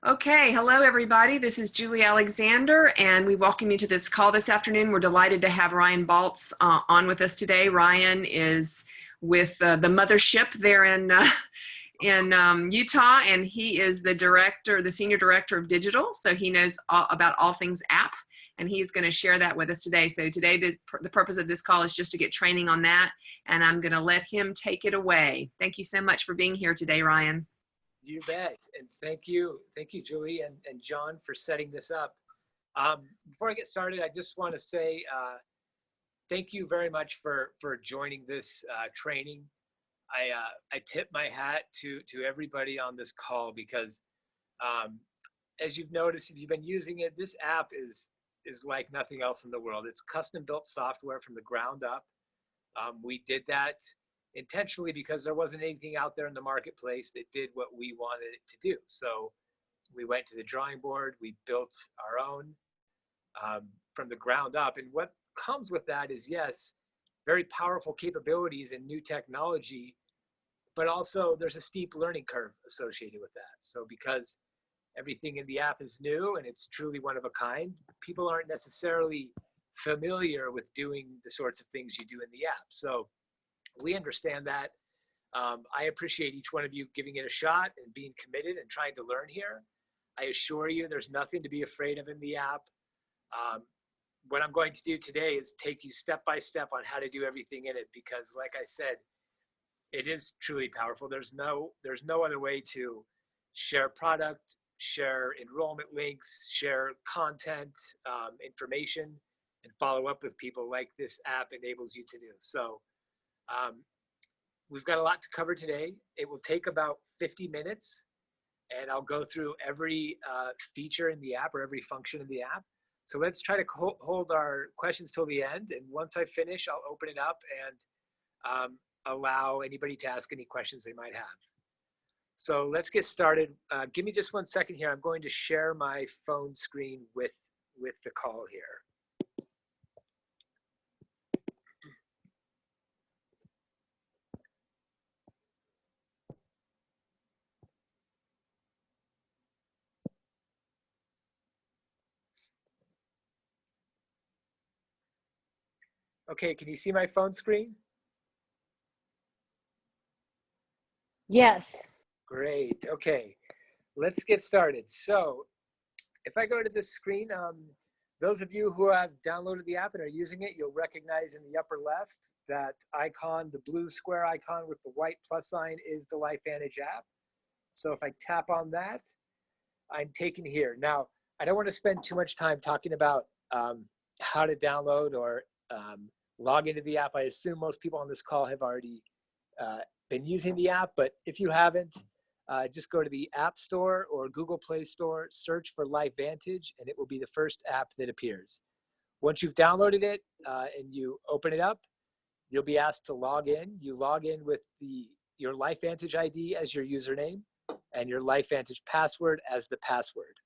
Okay, hello everybody. This is Julie Alexander, and we welcome you to this call this afternoon. We're delighted to have Ryan Baltz on with us today. Ryan is with the mothership there in Utah, and he is the senior director of digital. So he knows about all things app, and he's going to share that with us today. So today, the purpose of this call is just to get training on that, and I'm going to let him take it away. Thank you so much for being here today, Ryan. You bet. And thank you, Julie and John, for setting this up. Before I get started, I just want to say thank you very much for joining this training. I tip my hat to everybody on this call because as you've noticed, if you've been using it, this app is like nothing else in the world. It's custom built software from the ground up. We did that intentionally because there wasn't anything out there in the marketplace that did what we wanted it to do. So we went to the drawing board, we built our own from the ground up. And what comes with that is, yes, very powerful capabilities and new technology, but also there's a steep learning curve associated with that. So because everything in the app is new and it's truly one of a kind, people aren't necessarily familiar with doing the sorts of things you do in the app. So we understand that. I appreciate each one of you giving it a shot and being committed and trying to learn here. I assure you there's nothing to be afraid of in the app. What I'm going to do today is take you step by step on how to do everything in it, because like I said, it is truly powerful. There's no other way to share product, share enrollment links, share content, information, and follow up with people like this app enables you to do. So we've got a lot to cover today. It will take about 50 minutes, and I'll go through every feature in the app or every function in the app. So let's try to hold our questions till the end. And once I finish, I'll open it up and allow anybody to ask any questions they might have. So let's get started. Give me just 1 second here. I'm going to share my phone screen with the call here. Okay, can you see my phone screen? Yes. Great. Okay, let's get started. So if I go to this screen, those of you who have downloaded the app and are using it, you'll recognize in the upper left that icon, the blue square icon with the white plus sign, is the LifeVantage app. So if I tap on that, I'm taken here. Now, I don't want to spend too much time talking about how to download or log into the app. I assume most people on this call have already been using the app, but if you haven't, just go to the App Store or Google Play Store, search for LifeVantage, and it will be the first app that appears. Once you've downloaded it and you open it up, you'll be asked to log in. You log in with your LifeVantage ID as your username and your LifeVantage password as the password.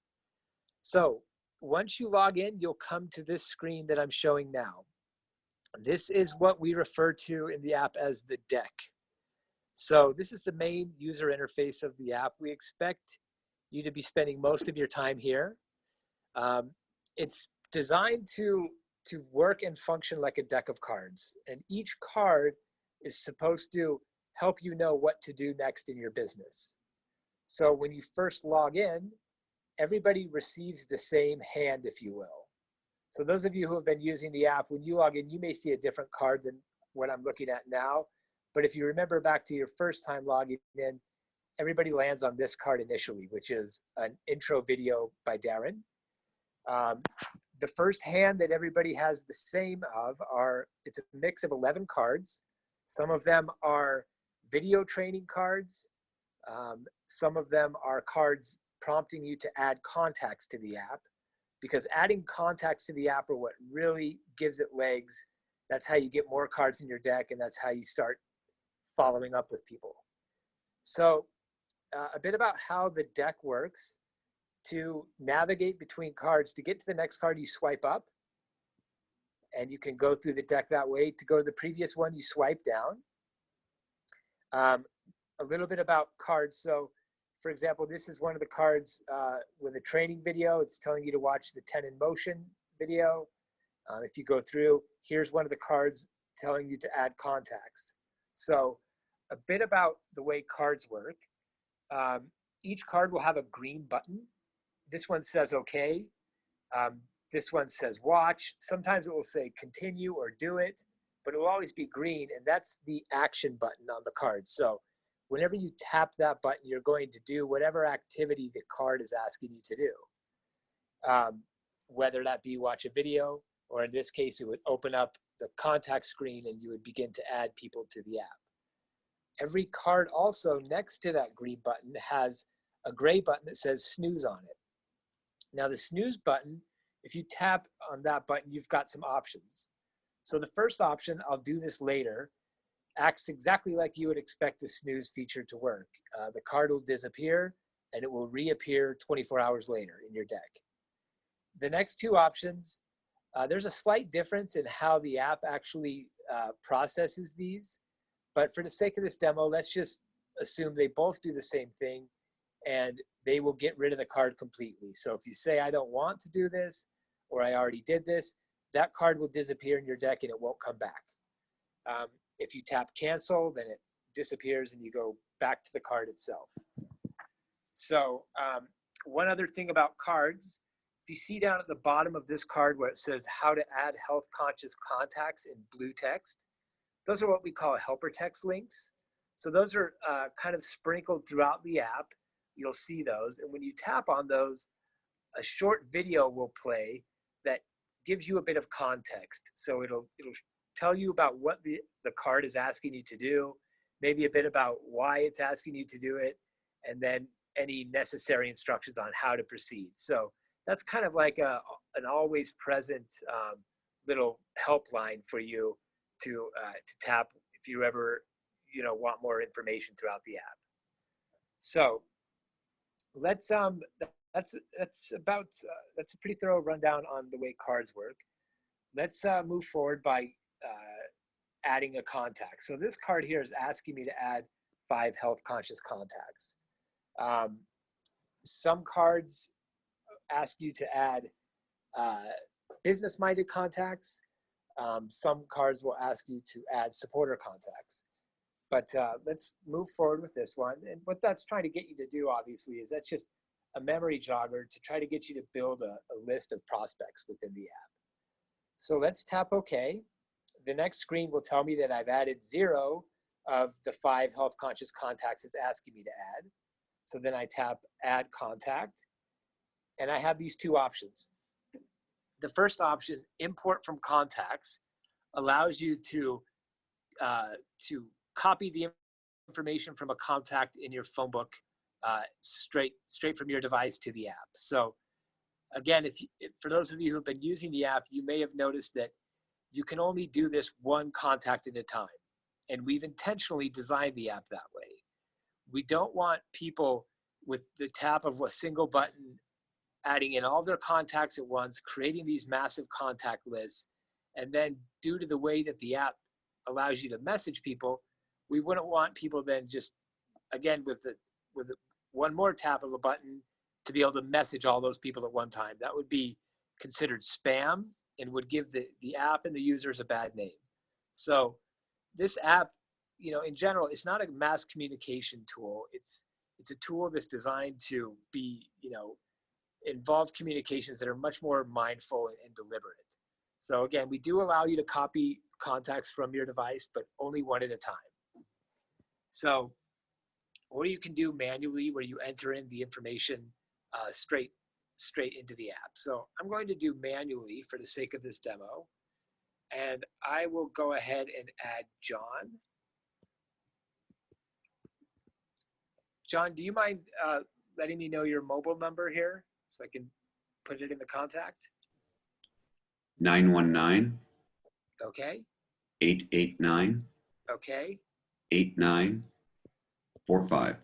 So once you log in, you'll come to this screen that I'm showing now. This is what we refer to in the app as the deck. So this is the main user interface of the app. We expect you to be spending most of your time here. It's designed to work and function like a deck of cards. And each card is supposed to help you know what to do next in your business. So when you first log in, everybody receives the same hand, if you will. So those of you who have been using the app, when you log in, you may see a different card than what I'm looking at now. But if you remember back to your first time logging in, everybody lands on this card initially, which is an intro video by Darren. The first hand that everybody has the same of it's a mix of 11 cards. Some of them are video training cards. Some of them are cards prompting you to add contacts to the app, because adding contacts to the app are what really gives it legs. That's how you get more cards in your deck, and that's how you start following up with people. So a bit about how the deck works. To navigate between cards, to get to the next card, you swipe up, and you can go through the deck that way. To go to the previous one, you swipe down. A little bit about cards. So For example, this is one of the cards with a training video. It's telling you to watch the 10 in motion video. If you go through, here's one of the cards telling you to add contacts. So a bit about the way cards work. Each card will have a green button. This one says okay. This one says watch. Sometimes it will say continue or do it, but it will always be green, and that's the action button on the card. So whenever you tap that button, you're going to do whatever activity the card is asking you to do. Whether that be watch a video, or in this case, it would open up the contact screen and you would begin to add people to the app. Every card also next to that green button has a gray button that says snooze on it. Now the snooze button, if you tap on that button, you've got some options. So the first option, I'll do this later, acts exactly like you would expect a snooze feature to work. The card will disappear and it will reappear 24 hours later in your deck. The next two options, there's a slight difference in how the app actually processes these, but for the sake of this demo, let's just assume they both do the same thing and they will get rid of the card completely. So if you say, I don't want to do this, or I already did this, that card will disappear in your deck and it won't come back. If you tap cancel, then it disappears and you go back to the card itself. So one other thing about cards, if you see down at the bottom of this card where it says how to add health conscious contacts in blue text, those are what we call helper text links. So those are kind of sprinkled throughout the app. You'll see those. And when you tap on those, a short video will play that gives you a bit of context. So it'll tell you about what the card is asking you to do, maybe a bit about why it's asking you to do it, and then any necessary instructions on how to proceed. So that's kind of like an always present little helpline for you to tap if you ever want more information throughout the app. So let's that's a pretty thorough rundown on the way cards work. Let's move forward by adding a contact. So this card here is asking me to add 5 health conscious contacts. Some cards ask you to add business-minded contacts. Some cards will ask you to add supporter contacts. But let's move forward with this one. And what that's trying to get you to do, obviously, is that's just a memory jogger to try to get you to build a list of prospects within the app. So let's tap OK. The next screen will tell me that I've added 0 of the 5 health conscious contacts it's asking me to add. So then I tap Add Contact. And I have these two options. The first option, import from contacts, allows you to copy the information from a contact in your phone book straight from your device to the app. So again, for those of you who have been using the app, you may have noticed that you can only do this one contact at a time. And we've intentionally designed the app that way. We don't want people with the tap of a single button adding in all their contacts at once, creating these massive contact lists, and then due to the way that the app allows you to message people, we wouldn't want people then just, again, with one more tap of a button to be able to message all those people at one time. That would be considered spam and would give the app and the users a bad name. So this app, in general, it's not a mass communication tool. It's a tool that's designed to be, involve communications that are much more mindful and deliberate. So again, we do allow you to copy contacts from your device, but only one at a time. So, or you can do manually where you enter in the information straight into the app. So I'm going to do manually for the sake of this demo. And I will go ahead and add John. John, do you mind letting me know your mobile number here so I can put it in the contact? 919. Okay. 889. Okay. 8945.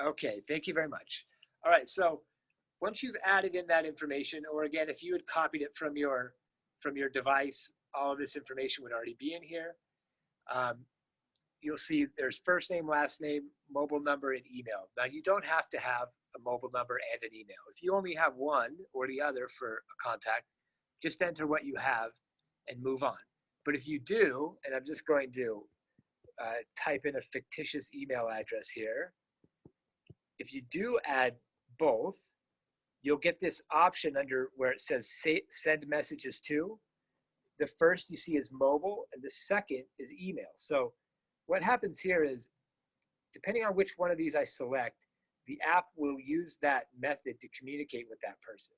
Okay, thank you very much. All right, so once you've added in that information, or again, if you had copied it from your device, all of this information would already be in here. you'll see there's first name, last name, mobile number, and email. Now, you don't have to have a mobile number and an email. If you only have one or the other for a contact, just enter what you have and move on. But if you do, and I'm just going to type in a fictitious email address here, if you do add both, you'll get this option under where it says send messages to. The first you see is mobile, and the second is email. So what happens here is, depending on which one of these I select, the app will use that method to communicate with that person.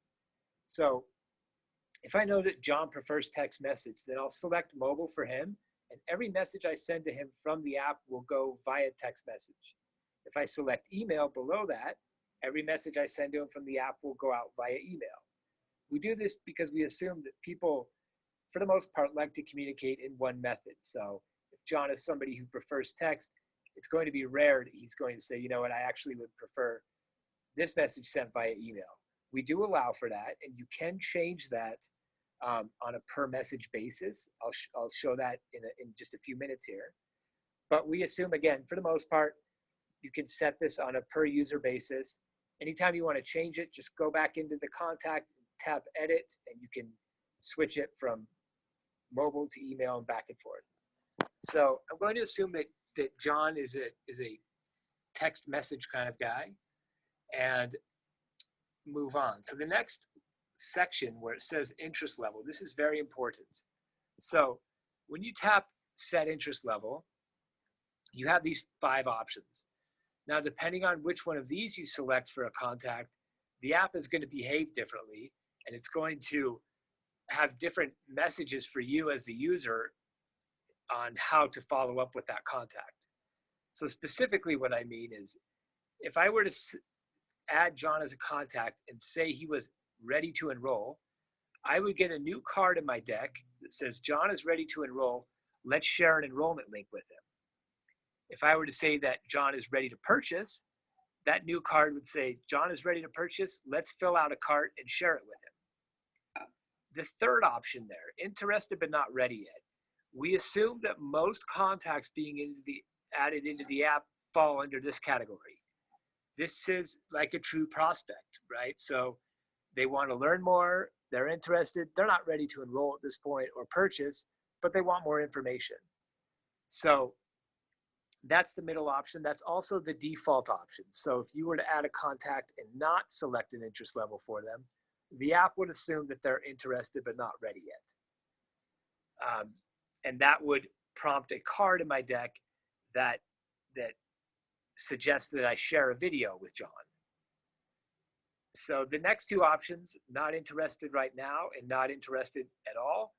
So if I know that John prefers text message, then I'll select mobile for him, and every message I send to him from the app will go via text message. If I select email below that, every message I send to him from the app will go out via email. We do this because we assume that people, for the most part, like to communicate in one method. So if John is somebody who prefers text, it's going to be rare that he's going to say, you know what, I actually would prefer this message sent via email. We do allow for that, and you can change that on a per message basis. I'll show that in just a few minutes here. But we assume, again, for the most part, you can set this on a per user basis. Anytime you want to change it, just go back into the contact, tap edit, and you can switch it from mobile to email and back and forth. So I'm going to assume that John is a text message kind of guy, and move on. So the next section where it says interest level, this is very important. So when you tap set interest level, you have these 5 options. Now, depending on which one of these you select for a contact, the app is going to behave differently, and it's going to have different messages for you as the user on how to follow up with that contact. So specifically what I mean is, if I were to add John as a contact and say he was ready to enroll, I would get a new card in my deck that says, John is ready to enroll. Let's share an enrollment link with him. If I were to say that John is ready to purchase, that new card would say, John is ready to purchase. Let's fill out a cart and share it with him. The third option there, interested but not ready yet. We assume that most contacts being added into the app fall under this category. This is like a true prospect, right? So they want to learn more, they're interested, they're not ready to enroll at this point or purchase, but they want more information. So that's the middle option. That's also the default option. So if you were to add a contact and not select an interest level for them, the app would assume that they're interested but not ready yet. And that would prompt a card in my deck that suggests that I share a video with John. So the next 2 options, not interested right now and not interested at all,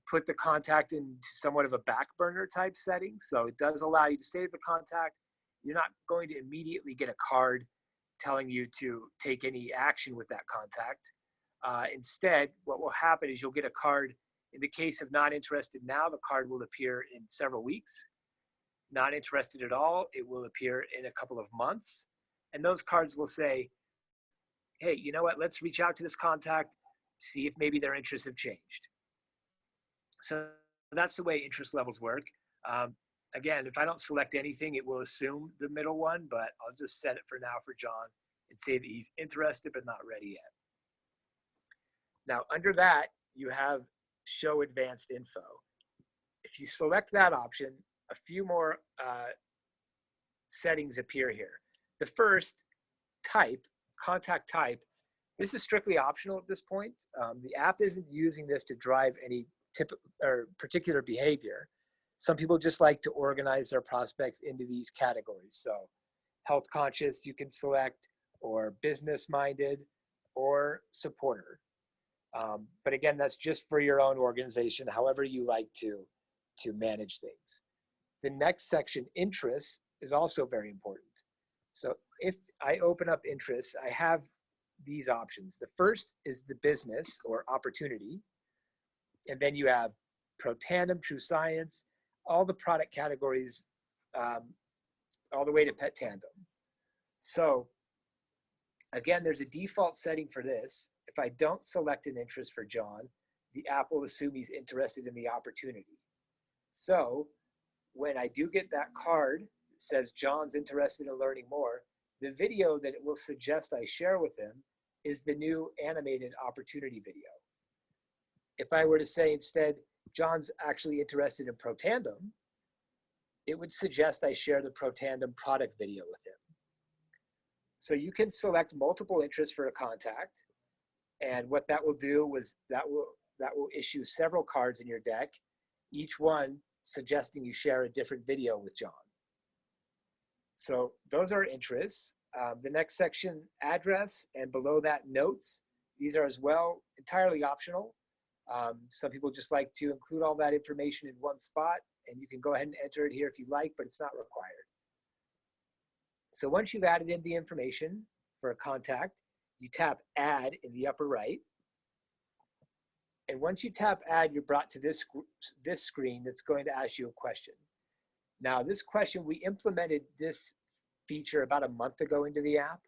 put the contact into somewhat of a back burner type setting. So it does allow you to save the contact. You're not going to immediately get a card telling you to take any action with that contact. Instead, what will happen is you'll get a card. In the case of not interested now, the card will appear in several weeks. Not interested at all, it will appear in a couple of months. And those cards will say, hey, you know what, let's reach out to this contact, see if maybe their interests have changed. So that's the way interest levels work. Again, if I don't select anything, it will assume the middle one, but I'll just set it for now for John and say that he's interested but not ready yet. Now, under that, you have show advanced info. If you select that option, a few more settings appear here. The first, type, contact type, this is strictly optional at this point. The app isn't using this to drive any particular behavior. Some people just like to organize their prospects into these categories. So health conscious you can select, or business minded, or supporter. But again, that's just for your own organization, however you like to manage things. The next section, interests, is also very important. So if I open up interests, I have these options. The first is the business or opportunity. And then you have Pro Tandem, True Science, all the product categories, all the way to Pet Tandem. So again, there's a default setting for this. If I don't select an interest for John, the app will assume he's interested in the opportunity. So when I do get that card that says John's interested in learning more, the video that it will suggest I share with him is the new animated opportunity video. If I were to say instead, John's actually interested in Protandem, it would suggest I share the Protandem product video with him. So you can select multiple interests for a contact. And what that will do is that will issue several cards in your deck, each one suggesting you share a different video with John. So those are interests. The next section, address, and below that, notes. These are as well entirely optional. Some people just like to include all that information in one spot, and you can go ahead and enter it here if you like, but it's not required. So once you've added in the information for a contact, you tap Add in the upper right. And once you tap Add, you're brought to this screen that's going to ask you a question. Now, this question, we implemented this feature about a month ago into the app.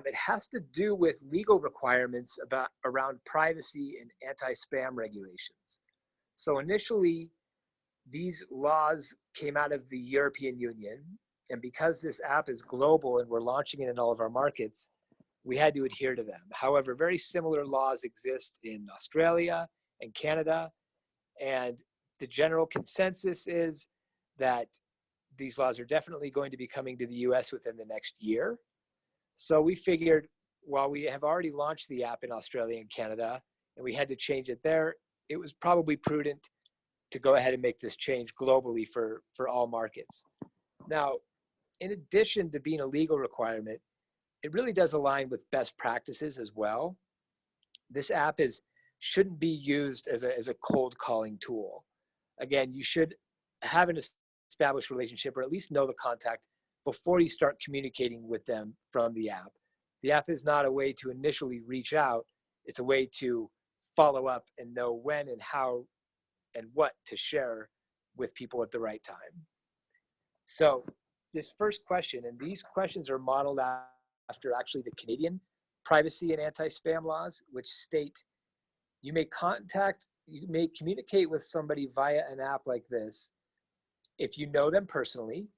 It has to do with legal requirements around privacy and anti-spam regulations. So initially, these laws came out of the European Union. And because this app is global and we're launching it in all of our markets, we had to adhere to them. However, very similar laws exist in Australia and Canada. And the general consensus is that these laws are definitely going to be coming to the US within the next year. So we figured, while we have already launched the app in Australia and Canada, and we had to change it there, it was probably prudent to go ahead and make this change globally for all markets. Now, in addition to being a legal requirement, it really does align with best practices as well. This app shouldn't be used as a cold calling tool. Again, you should have an established relationship, or at least know the contact before you start communicating with them from the app. The app is not a way to initially reach out. It's a way to follow up and know when and how and what to share with people at the right time. So this first question, and these questions are modeled after actually the Canadian privacy and anti-spam laws, which state you may communicate with somebody via an app like this if you know them personally.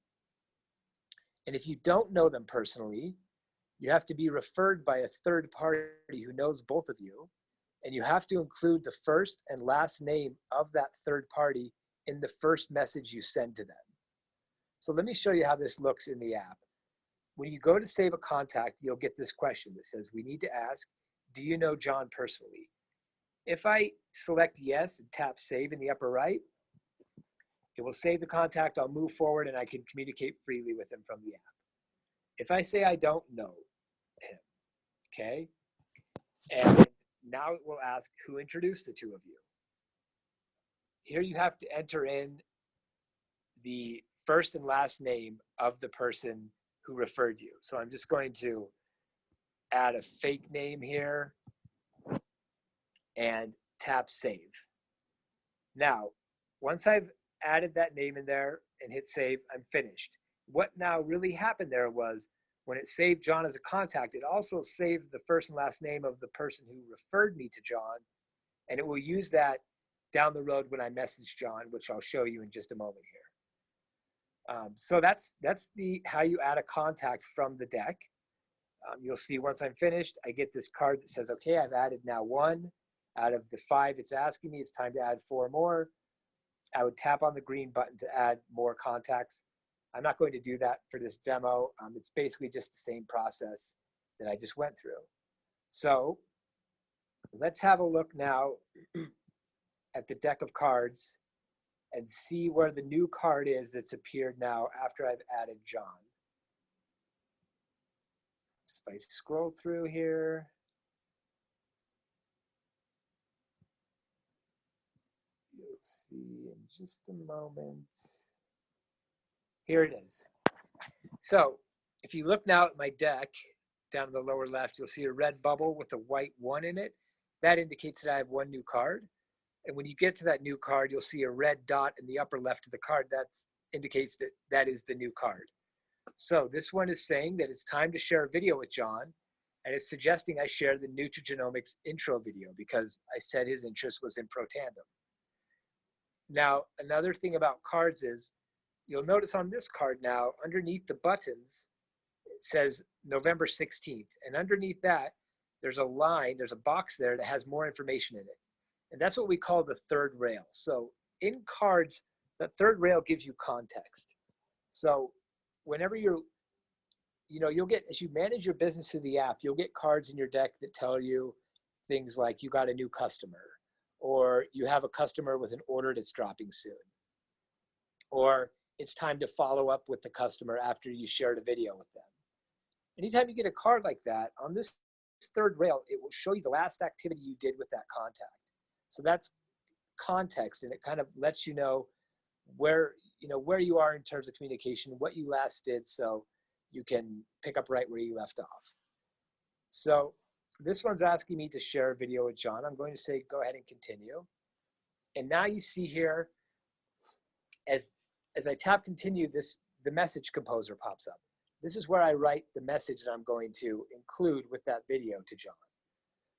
And if you don't know them personally, you have to be referred by a third party who knows both of you. And you have to include the first and last name of that third party in the first message you send to them. So let me show you how this looks in the app. When you go to save a contact, you'll get this question that says, we need to ask, do you know John personally? If I select yes and tap save in the upper right, it will save the contact. I'll move forward and I can communicate freely with him from the app. If I say I don't know him, okay? And now it will ask who introduced the two of you. Here you have to enter in the first and last name of the person who referred you. So I'm just going to add a fake name here and tap save. Now, once I've added that name in there and hit save, I'm finished. What now really happened there was when it saved John as a contact, it also saved the first and last name of the person who referred me to John, and it will use that down the road when I message John, which I'll show you in just a moment here. So that's how you add a contact from the deck. You'll see once I'm finished, I get this card that says, okay, I've added now 1 out of the 5 it's asking me. It's time to add 4 more. I would tap on the green button to add more contacts. I'm not going to do that for this demo. It's basically just the same process that I just went through. So let's have a look now at the deck of cards and see where the new card is that's appeared now after I've added John. If I scroll through here, you'll see in just a moment. Here it is. So if you look now at my deck, down in the lower left, you'll see a red bubble with a white 1 in it. That indicates that I have 1 new card. And when you get to that new card, you'll see a red dot in the upper left of the card. That indicates that that is the new card. So this one is saying that it's time to share a video with John, and it's suggesting I share the nutrigenomics intro video because I said his interest was in Protandem. Now, another thing about cards is you'll notice on this card now, underneath the buttons, it says November 16th. And underneath that, there's a line, there's a box there that has more information in it. And that's what we call the third rail. So in cards, the third rail gives you context. So whenever you'll get, as you manage your business through the app, you'll get cards in your deck that tell you things like you got a new customer, or you have a customer with an order that's dropping soon, or it's time to follow up with the customer after you shared a video with them. Anytime you get a card like that, on this third rail, it will show you the last activity you did with that contact. So that's context, and it kind of lets you know where you are in terms of communication, what you last did, so you can pick up right where you left off. So this one's asking me to share a video with John. I'm going to say, go ahead and continue. And now you see here, as I tap continue, the message composer pops up. This is where I write the message that I'm going to include with that video to John.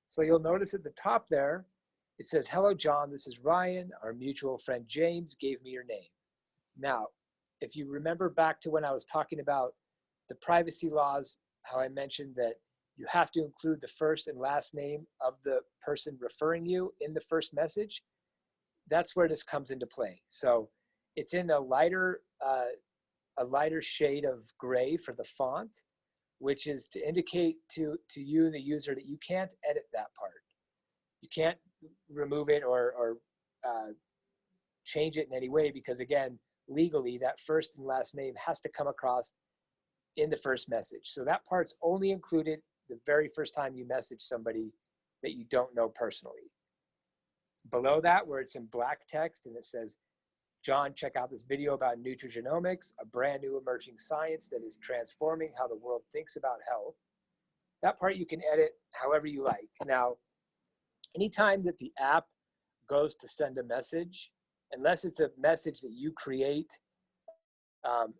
So you'll notice at the top there, it says, hello, John, this is Ryan. Our mutual friend James gave me your name. Now, if you remember back to when I was talking about the privacy laws, how I mentioned that you have to include the first and last name of the person referring you in the first message, that's where this comes into play. So it's in a lighter shade of gray for the font, which is to indicate to you, the user, that you can't edit that part. You can't remove it or change it in any way, because again, legally, that first and last name has to come across in the first message. So that part's only included the very first time you message somebody that you don't know personally. Below that, where it's in black text and it says, John, check out this video about nutrigenomics, a brand new emerging science that is transforming how the world thinks about health. That part you can edit however you like. Now, anytime that the app goes to send a message, unless it's a message that you create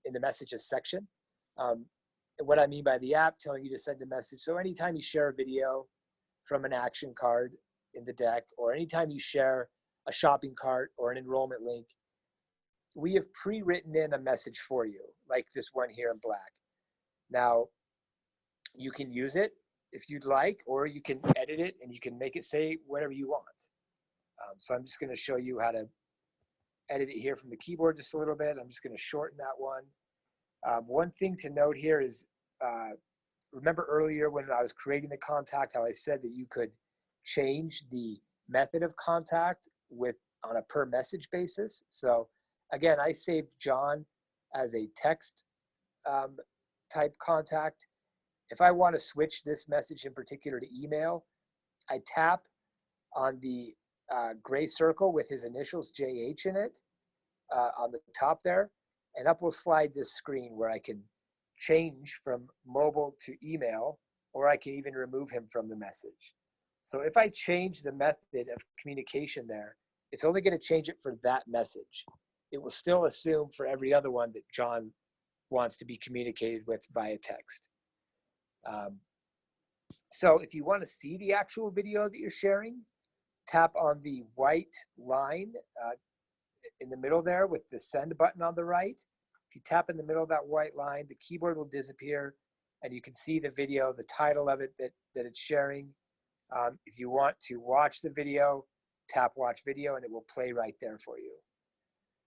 in the messages section, what I mean by the app telling you to send a message. So anytime you share a video from an action card in the deck, or anytime you share a shopping cart or an enrollment link, we have pre-written in a message for you, like this one here in black. Now, you can use it if you'd like, or you can edit it and you can make it say whatever you want. So I'm just going to show you how to edit it here from the keyboard just a little bit. I'm just going to shorten that one. One thing to note here is, remember earlier when I was creating the contact, how I said that you could change the method of contact on a per message basis. So again, I saved John as a text type contact. If I want to switch this message in particular to email, I tap on the gray circle with his initials JH in it on the top there, and up will slide this screen where I can change from mobile to email, or I can even remove him from the message. So if I change the method of communication there, it's only going to change it for that message. It will still assume for every other one that John wants to be communicated with via text. So if you want to see the actual video that you're sharing, tap on the white line in the middle there with the send button on the right. If you tap in the middle of that white line, the keyboard will disappear and you can see the video, the title of it that it's sharing. If you want to watch the video, tap watch video and it will play right there for you.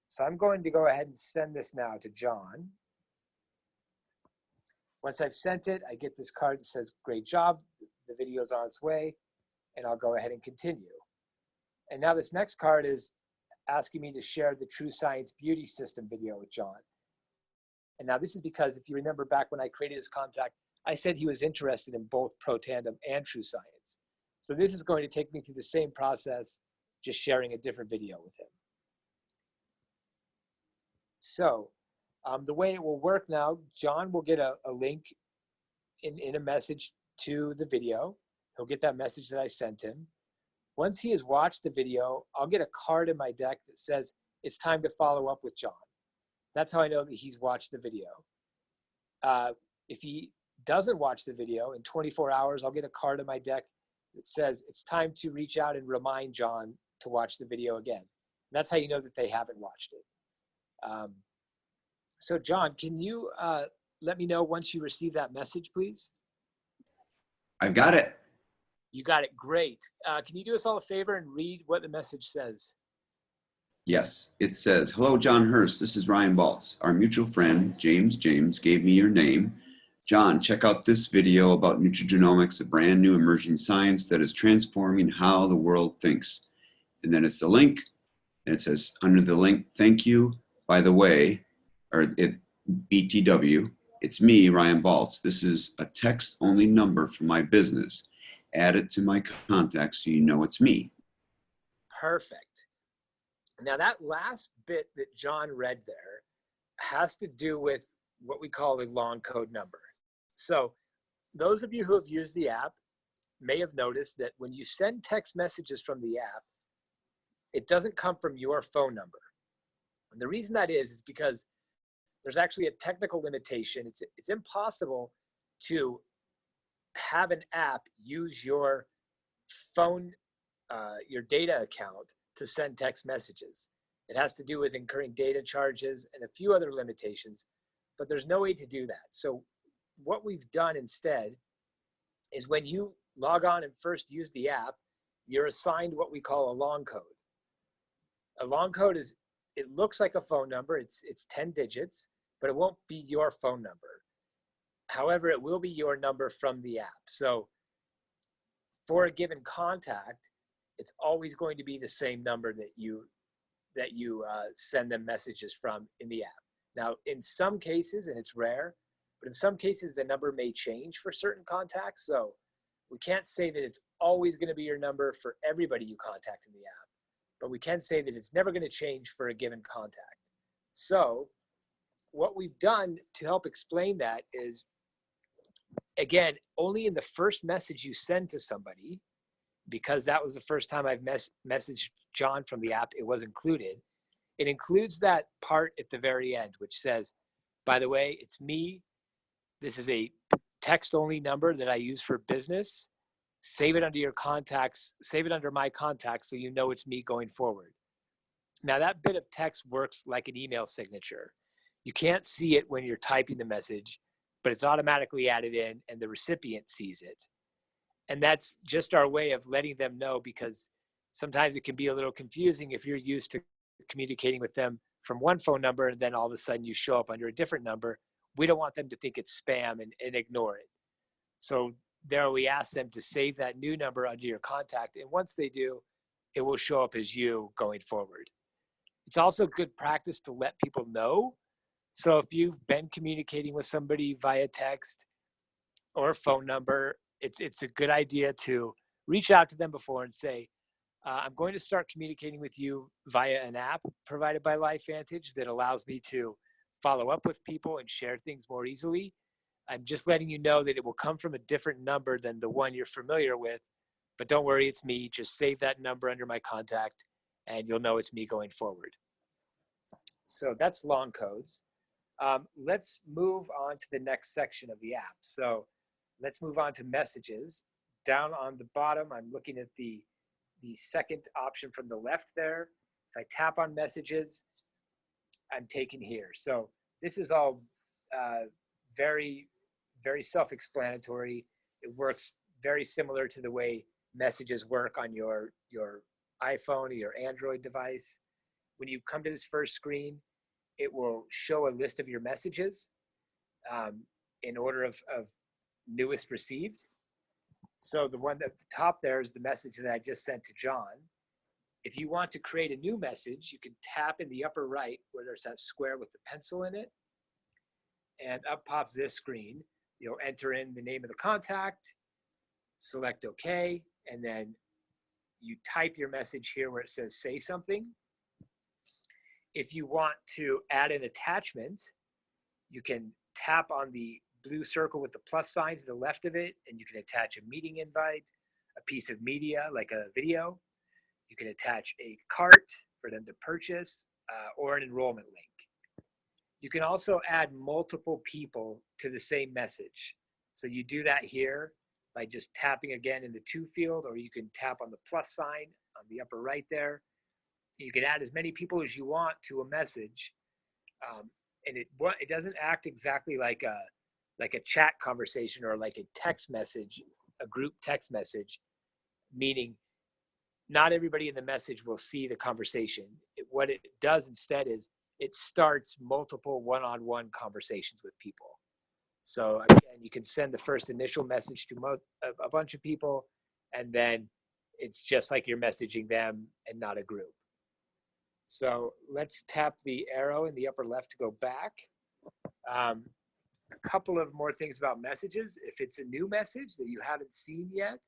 So I'm going to go ahead and send this now to John. Once I've sent it, I get this card that says, great job, the video's on its way, and I'll go ahead and continue. And now this next card is asking me to share the True Science Beauty System video with John. And now this is because if you remember back when I created his contact, I said he was interested in both Pro Tandem and True Science. So this is going to take me through the same process, just sharing a different video with him. So the way it will work now, John will get a link in a message to the video. He'll get that message that I sent him. Once he has watched the video, I'll get a card in my deck that says, it's time to follow up with John. That's how I know that he's watched the video. If he doesn't watch the video, in 24 hours, I'll get a card in my deck that says, it's time to reach out and remind John to watch the video again. And that's how you know that they haven't watched it. So John, can you let me know once you receive that message, please? I've got it. You got it. Great. Can you do us all a favor and read what the message says? Yes, it says, "Hello, John Hurst. This is Ryan Baltz. Our mutual friend, James gave me your name. John, check out this video about nutrigenomics, a brand new emerging science that is transforming how the world thinks." And then it's the link, and it says under the link, "Thank you, by the way," or BTW. It's me, Ryan Baltz. This is a text-only number for my business. Add it to my contacts so you know it's me. Perfect. Now that last bit that John read there has to do with what we call a long code number. So those of you who have used the app may have noticed that when you send text messages from the app, it doesn't come from your phone number. And the reason that is because there's actually a technical limitation. It's impossible to have an app use your phone, your data account to send text messages. It has to do with incurring data charges and a few other limitations, but there's no way to do that. So what we've done instead is when you log on and first use the app, you're assigned what we call a long code. A long code is, it looks like a phone number. It's 10 digits, but it won't be your phone number. However, it will be your number from the app. So for a given contact, it's always going to be the same number that you send them messages from in the app. Now, in some cases, and it's rare, but in some cases, the number may change for certain contacts. So we can't say that it's always going to be your number for everybody you contact in the app, but we can say that it's never going to change for a given contact. So what we've done to help explain that is, again, only in the first message you send to somebody, because that was the first time I've messaged John from the app, it was included. It includes that part at the very end, which says, by the way, it's me. This is a text-only number that I use for business. Save it under your contacts, save it under my contacts so you know it's me going forward. Now that bit of text works like an email signature. You can't see it when you're typing the message, but it's automatically added in and the recipient sees it. And that's just our way of letting them know, because sometimes it can be a little confusing if you're used to communicating with them from one phone number and then all of a sudden you show up under a different number. We don't want them to think it's spam and ignore it. So there we ask them to save that new number under your contact. And once they do, it will show up as you going forward. It's also good practice to let people know. So if you've been communicating with somebody via text or phone number, it's a good idea to reach out to them before and say, I'm going to start communicating with you via an app provided by LifeVantage that allows me to follow up with people and share things more easily. I'm just letting you know that it will come from a different number than the one you're familiar with, but don't worry, it's me. Just save that number under my contact and you'll know it's me going forward. So that's long codes. Let's move on to the next section of the app. So let's move on to messages. Down on the bottom, I'm looking at the second option from the left there. If I tap on messages, I'm taken here. So this is all very, very self-explanatory. It works very similar to the way messages work on your iPhone or your Android device. When you come to this first screen, it will show a list of your messages in order of newest received. So the one at the top there is the message that I just sent to John. If you want to create a new message, you can tap in the upper right where there's that square with the pencil in it, and up pops this screen. You'll enter in the name of the contact, select OK, and then you type your message here where it says say something. If you want to add an attachment, you can tap on the blue circle with the plus sign to the left of it, and you can attach a meeting invite, a piece of media like a video. You can attach a cart for them to purchase or an enrollment link. You can also add multiple people to the same message. So you do that here by just tapping again in the to field, or you can tap on the plus sign on the upper right there. You can add as many people as you want to a message. and it doesn't act exactly like a chat conversation or like a text message, a group text message, meaning not everybody in the message will see the conversation. What it does instead is it starts multiple one-on-one conversations with people. So again, you can send the first initial message to a bunch of people, and then it's just like you're messaging them and not a group. So let's tap the arrow in the upper left to go back. A couple of more things about messages. If it's a new message that you haven't seen yet,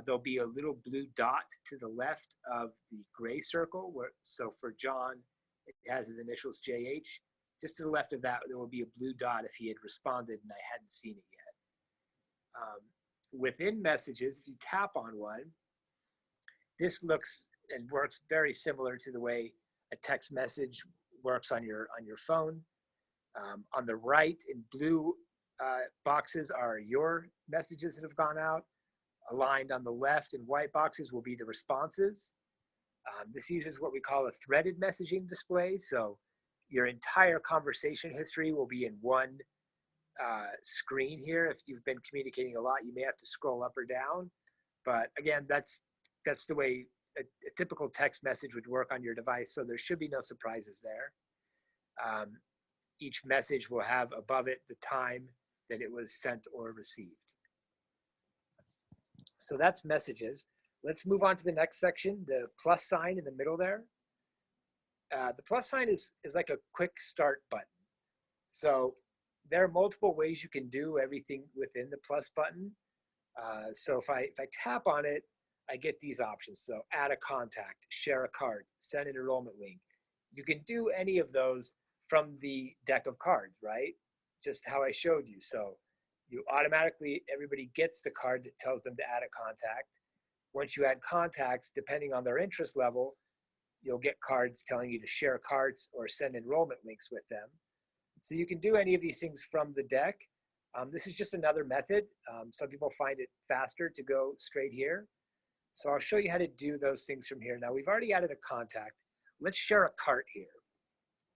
there'll be a little blue dot to the left of the gray circle. So for John, it has his initials JH. Just to the left of that, there will be a blue dot if he had responded and I hadn't seen it yet. Within messages, if you tap on one, this looks and works very similar to the way a text message works on your phone. On the right in blue boxes are your messages that have gone out. Aligned on the left in white boxes will be the responses. This uses what we call a threaded messaging display. So your entire conversation history will be in one screen here. If you've been communicating a lot, you may have to scroll up or down. But again, that's the way a typical text message would work on your device. So there should be no surprises there. Each message will have above it the time that it was sent or received. So that's messages. Let's move on to the next section, the plus sign in the middle there. The plus sign is like a quick start button. So there are multiple ways you can do everything within the plus button. So if I tap on it, I get these options. So add a contact, share a card, send an enrollment link. You can do any of those from the deck of cards, right? Just how I showed you. So you automatically, everybody gets the card that tells them to add a contact. Once you add contacts, depending on their interest level, you'll get cards telling you to share cards or send enrollment links with them. So you can do any of these things from the deck. This is just another method. Some people find it faster to go straight here. So I'll show you how to do those things from here. Now we've already added a contact. Let's share a cart here.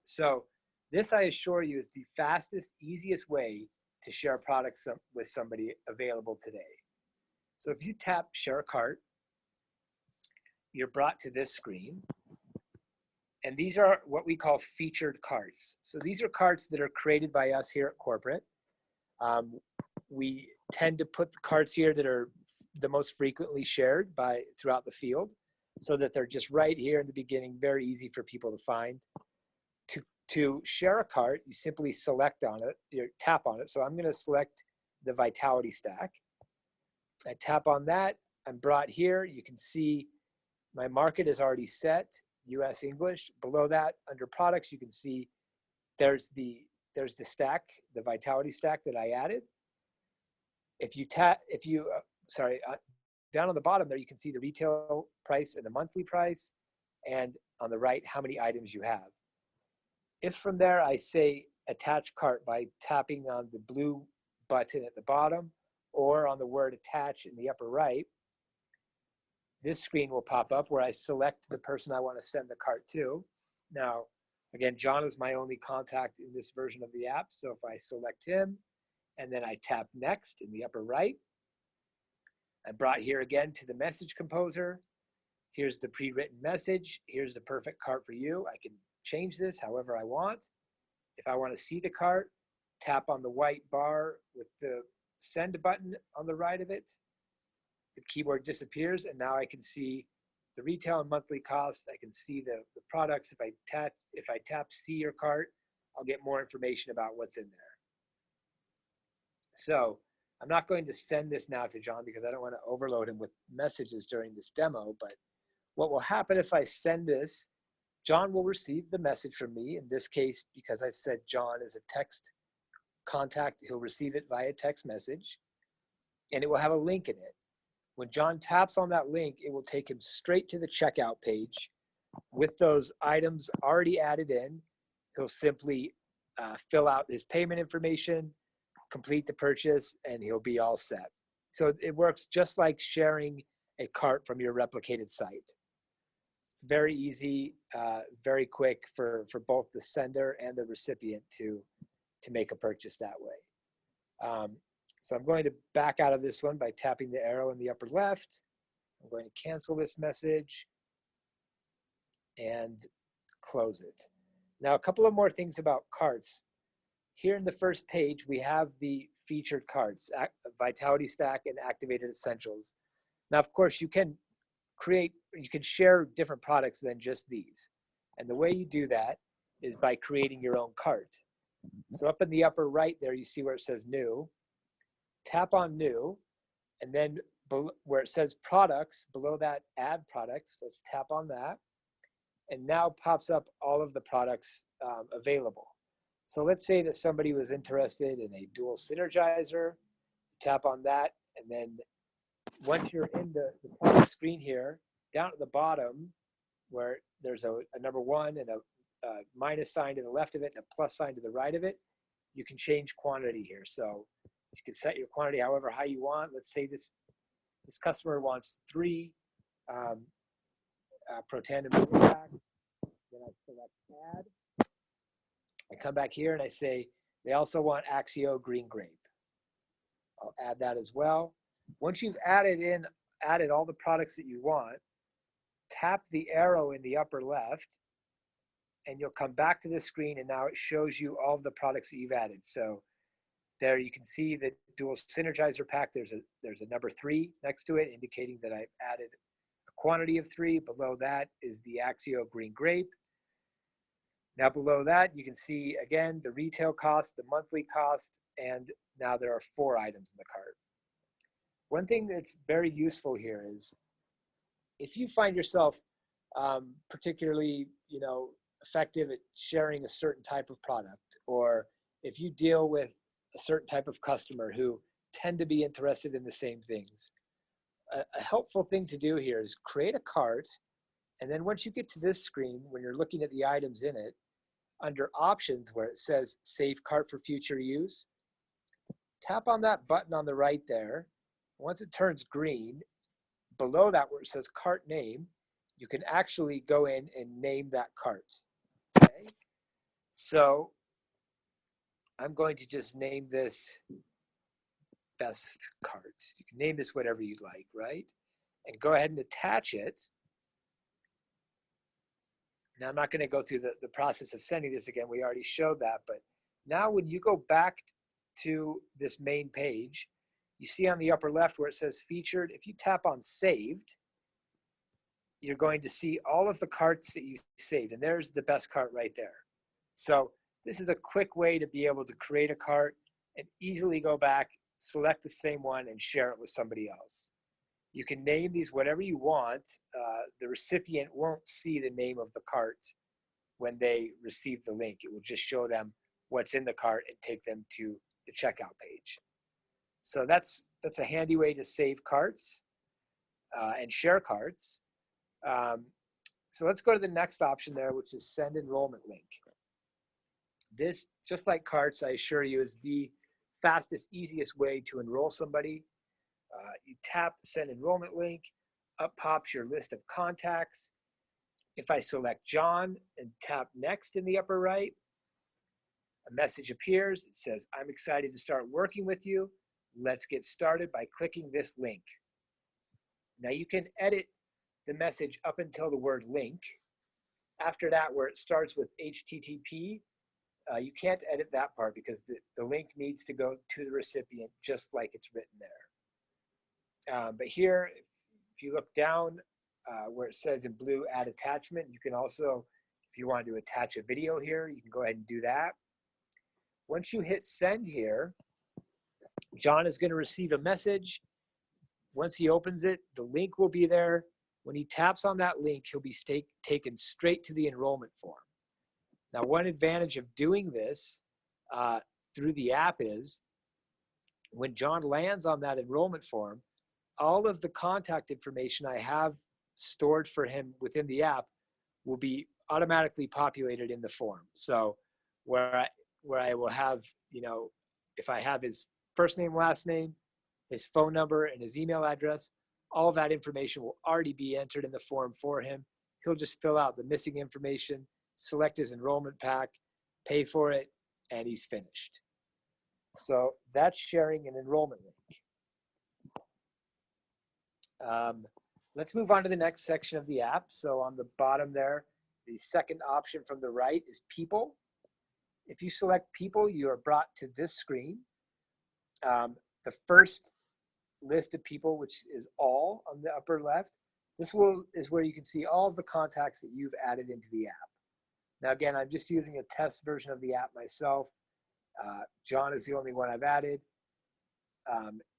So this, I assure you, is the fastest, easiest way to share products with somebody available today. So if you tap share a cart, you're brought to this screen. And these are what we call featured carts. So these are carts that are created by us here at corporate. We tend to put the carts here that are the most frequently shared throughout the field, so that they're just right here in the beginning, very easy for people to find. To share a cart, you simply select on it, you tap on it. So I'm going to select the Vitality Stack. I tap on that. I'm brought here. You can see my market is already set, US English. Below that, under products, you can see there's the stack, the Vitality Stack that I added. Down on the bottom there, you can see the retail price and the monthly price, and on the right, how many items you have. If from there I say attach cart by tapping on the blue button at the bottom or on the word attach in the upper right, this screen will pop up where I select the person I want to send the cart to. Now, again, John is my only contact in this version of the app. So if I select him and then I tap next in the upper right, I'm brought here again to the message composer. Here's the pre-written message. Here's the perfect cart for you. I can change this however I want. If I want to see the cart, tap on the white bar with the send button on the right of it. The keyboard disappears, and now I can see the retail and monthly cost. I can see the products. If I tap see your cart, I'll get more information about what's in there. So I'm not going to send this now to John because I don't want to overload him with messages during this demo, but what will happen if I send this, John will receive the message from me. In this case, because I've said John is a text contact, he'll receive it via text message, and it will have a link in it. When John taps on that link, it will take him straight to the checkout page with those items already added in. He'll simply fill out his payment information, complete the purchase, and he'll be all set. So it works just like sharing a cart from your replicated site. It's very easy, very quick for both the sender and the recipient to make a purchase that way. So I'm going to back out of this one by tapping the arrow in the upper left. I'm going to cancel this message and close it. Now, a couple of more things about carts. Here in the first page, we have the featured carts, Vitality Stack and Activated Essentials. Now, of course, you can share different products than just these. And the way you do that is by creating your own cart. So up in the upper right there, you see where it says New. Tap on New, and then where it says Products, below that, Add Products. Let's tap on that. And now pops up all of the products available. So let's say that somebody was interested in a dual synergizer. Tap on that, and then once you're in the product screen here, down at the bottom where there's a number 1 and a minus sign to the left of it and a plus sign to the right of it, you can change quantity here. So you can set your quantity however high you want. Let's say this customer wants 3 Protandim packs. Then I select Add. I come back here and I say they also want Axio Green Grape. I'll add that as well. Once you've added all the products that you want, tap the arrow in the upper left, and you'll come back to this screen, and now it shows you all of the products that you've added. So there you can see the dual synergizer pack. There's a number 3 next to it, indicating that I've added a quantity of 3. Below that is the Axio Green Grape. Now below that, you can see, again, the retail cost, the monthly cost, and now there are 4 items in the cart. One thing that's very useful here is if you find yourself particularly, effective at sharing a certain type of product, or if you deal with a certain type of customer who tend to be interested in the same things, a helpful thing to do here is create a cart, and then once you get to this screen, when you're looking at the items in it, under options where it says save cart for future use, tap on that button on the right there. Once it turns green, below that where it says cart name, you can actually go in and name that cart. Okay? So I'm going to just name this best cart. You can name this whatever you'd like, right? And go ahead and attach it. Now, I'm not going to go through the process of sending this again. We already showed that. But now when you go back to this main page, you see on the upper left where it says featured, if you tap on saved, you're going to see all of the carts that you saved. And there's the best cart right there. So this is a quick way to be able to create a cart and easily go back, select the same one, and share it with somebody else. You can name these whatever you want. The recipient won't see the name of the cart when they receive the link. It will just show them what's in the cart and take them to the checkout page. So that's a handy way to save carts and share carts. So let's go to the next option there, which is send enrollment link. This, just like carts, I assure you, is the fastest, easiest way to enroll somebody. You tap send enrollment link, up pops your list of contacts. If I select John and tap next in the upper right, a message appears. It says, I'm excited to start working with you. Let's get started by clicking this link. Now you can edit the message up until the word link. After that, where it starts with HTTP, you can't edit that part because the link needs to go to the recipient just like it's written there. But here, if you look down where it says in blue, add attachment, you can also, if you want to attach a video here, you can go ahead and do that. Once you hit send here, John is going to receive a message. Once he opens it, the link will be there. When he taps on that link, he'll be taken straight to the enrollment form. Now, one advantage of doing this through the app is when John lands on that enrollment form, all of the contact information I have stored for him within the app will be automatically populated in the form. So where I will have, if I have his first name, last name, his phone number, and his email address, all of that information will already be entered in the form for him. he'll just fill out the missing information, select his enrollment pack, pay for it, and he's finished. So that's sharing an enrollment link. Let's move on to the next section of the app. So on the bottom there, the second option from the right is people. If you select people, you are brought to this screen. The first list of people, which is all on the upper left, is where you can see all of the contacts that you've added into the app. Now again, I'm just using a test version of the app myself. John is the only one I've added.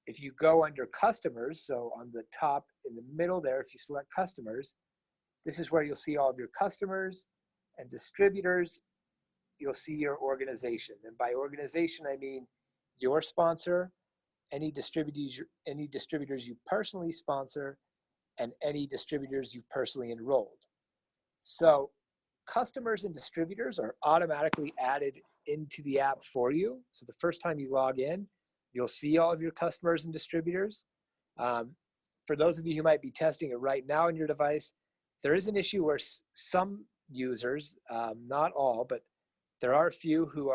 If you go under customers, so on the top in the middle there, if you select customers, this is where you'll see all of your customers, and distributors, you'll see your organization. And by organization, I mean your sponsor, any distributors you personally sponsor, and any distributors you've personally enrolled. So customers and distributors are automatically added into the app for you. So the first time you log in, you'll see all of your customers and distributors. For those of you who might be testing it right now on your device, there is an issue where some users, not all, but there are a few who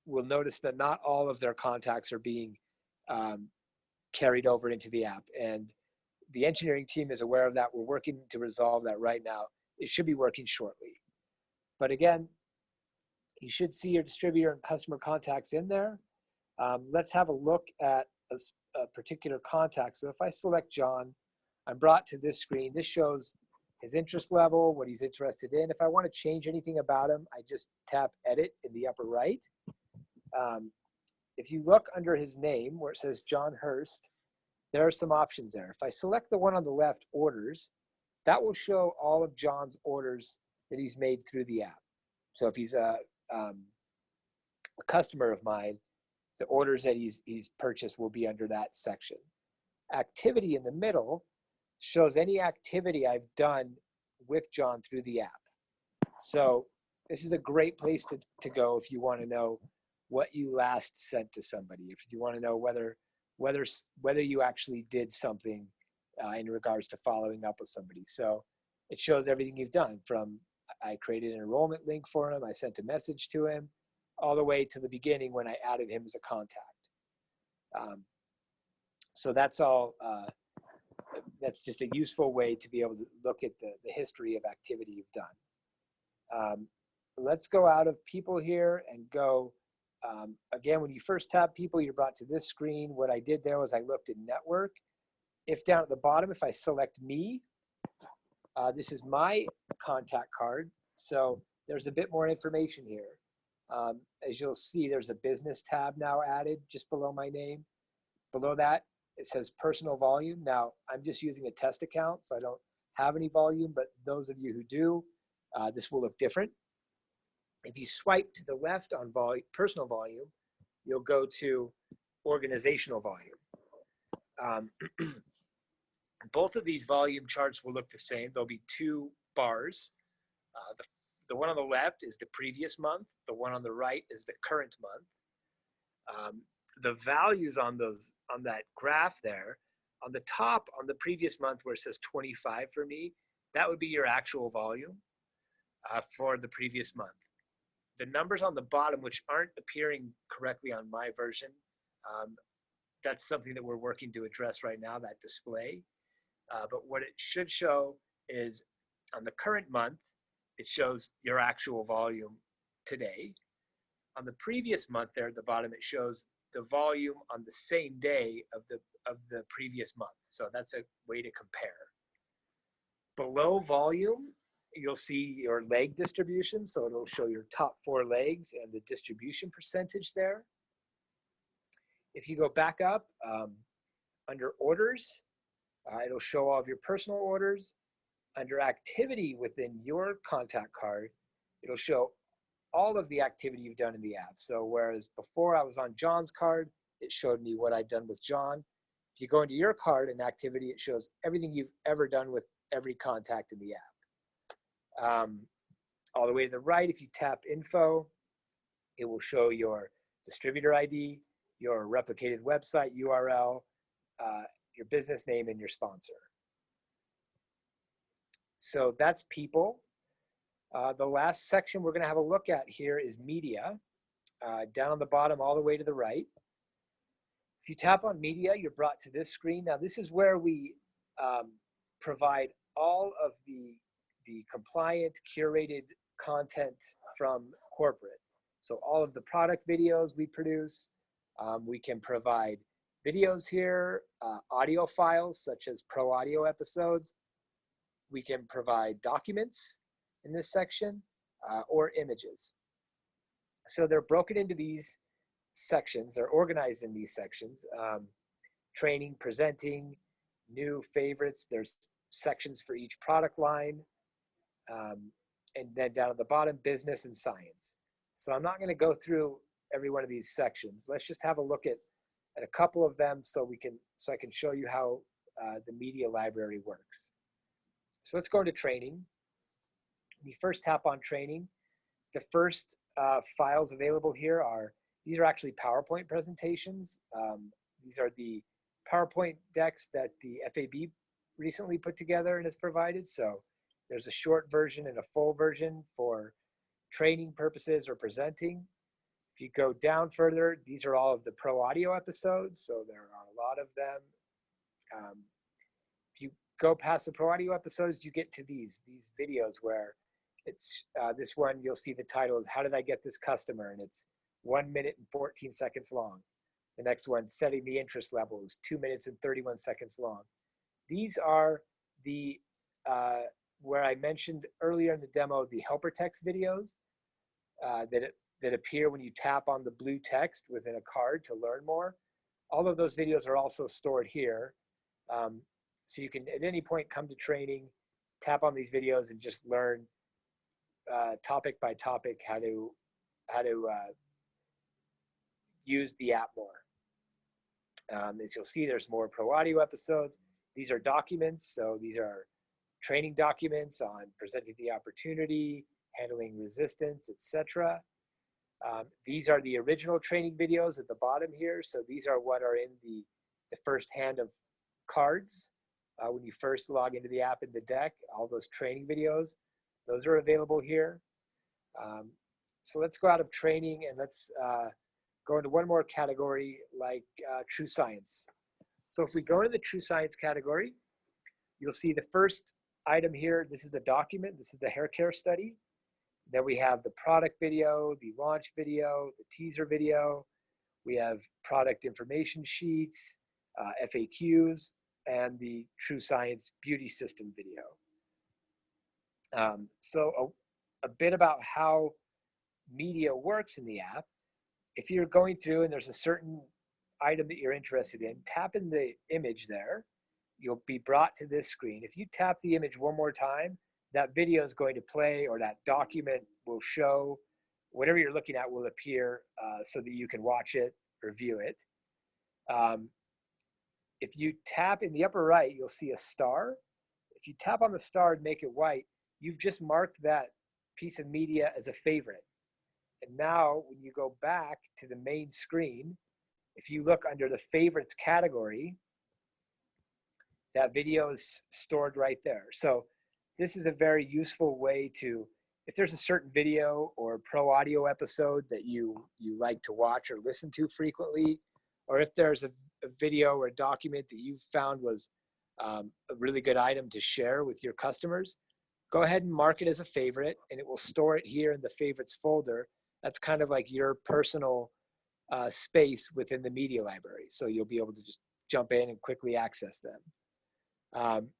will notice that not all of their contacts are being carried over into the app. And the engineering team is aware of that. We're working to resolve that right now. It should be working shortly. But again, you should see your distributor and customer contacts in there. Let's have a look at a particular contact. So if I select John, I'm brought to this screen. This shows his interest level, what he's interested in. If I want to change anything about him, I just tap edit in the upper right. If you look under his name where it says John Hurst, there are some options there. If I select the one on the left, orders, that will show all of John's orders that he's made through the app. So if he's a customer of mine, the orders that he's purchased will be under that section. Activity in the middle shows any activity I've done with John through the app. So this is a great place to go if you want to know what you last sent to somebody, if you want to know whether you actually did something in regards to following up with somebody. So it shows everything you've done, from I created an enrollment link for him, I sent a message to him, all the way to the beginning when I added him as a contact. So that's all. That's just a useful way to be able to look at the history of activity you've done. Let's go out of people here and go, again, when you first tab people, you're brought to this screen. What I did there was I looked at network. If down at the bottom, if I select me, this is my contact card. So there's a bit more information here. As you'll see, there's a business tab now added just below my name. Below that, it says personal volume. Now, I'm just using a test account, so I don't have any volume, but those of you who do, this will look different. If you swipe to the left on personal volume, you'll go to organizational volume. Both of these volume charts will look the same. There'll be two bars. The one on the left is the previous month. The one on the right is the current month. The values on that graph there, on the top, on the previous month where it says 25 for me, that would be your actual volume for the previous month. The numbers on the bottom, which aren't appearing correctly on my version, that's something that we're working to address right now, that display. But what it should show is on the current month, it shows your actual volume today. On the previous month there at the bottom, it shows the volume on the same day of the previous month. So that's a way to compare. Below volume, you'll see your leg distribution. So it'll show your top 4 legs and the distribution percentage there. If you go back up under orders, it'll show all of your personal orders. Under activity within your contact card, it'll show all of the activity you've done in the app. So whereas before I was on John's card, it showed me what I'd done with John. If you go into your card and activity, it shows everything you've ever done with every contact in the app. All the way to the right, if you tap info, it will show your distributor ID, your replicated website URL, your business name, and your sponsor. So that's people. The last section we're going to have a look at here is media, down on the bottom all the way to the right. If you tap on media, you're brought to this screen. Now this is where we provide all of the compliant, curated content from corporate. So all of the product videos we produce, we can provide videos here, audio files such as pro audio episodes. We can provide documents in this section, or images. So they're broken into these sections, they're organized in these sections. Training, presenting, new, favorites, there's sections for each product line. And then down at the bottom, business and science. So I'm not going to go through every one of these sections. Let's just have a look at a couple of them so I can show you how the media library works. So let's go into training. We first tap on training. The first files available here these are actually PowerPoint presentations. These are the PowerPoint decks that the FAB recently put together and has provided. So there's a short version and a full version for training purposes or presenting. If you go down further, these are all of the pro audio episodes. So there are a lot of them. If you go past the pro audio episodes, you get to these videos where it's this one, you'll see the title is How Did I Get This Customer? And it's 1 minute and 14 seconds long. The next one, Setting the Interest Level, is 2 minutes and 31 seconds long. These are the, where I mentioned earlier in the demo, the helper text videos that appear when you tap on the blue text within a card to learn more. All of those videos are also stored here. So you can at any point come to training, tap on these videos and just learn topic by topic how to use the app more. As you'll see, there's more pro audio episodes. These are documents, so these are training documents on presenting the opportunity, handling resistance, etc. These are the original training videos at the bottom here. So these are what are in the first hand of cards. When you first log into the app in the deck, all those training videos, those are available here. So let's go out of training and let's go into one more category, like true science. So if we go into the true science category, you'll see the first item here. This is a document. This is the hair care study. Then we have the product video, the launch video, the teaser video. We have product information sheets, FAQs, and the True Science Beauty System video. So a bit about how media works in the app. If you're going through and there's a certain item that you're interested in, tap in the image there. You'll be brought to this screen. If you tap the image one more time, that video is going to play, or that document will show. Whatever you're looking at will appear so that you can watch it or view it. If you tap in the upper right, you'll see a star. If you tap on the star and make it white, you've just marked that piece of media as a favorite. And now when you go back to the main screen, if you look under the favorites category, that video is stored right there. So this is a very useful way to, if there's a certain video or pro audio episode that you like to watch or listen to frequently, or if there's a video or a document that you found was a really good item to share with your customers, go ahead and mark it as a favorite, and it will store it here in the favorites folder. That's kind of like your personal space within the media library. So you'll be able to just jump in and quickly access them.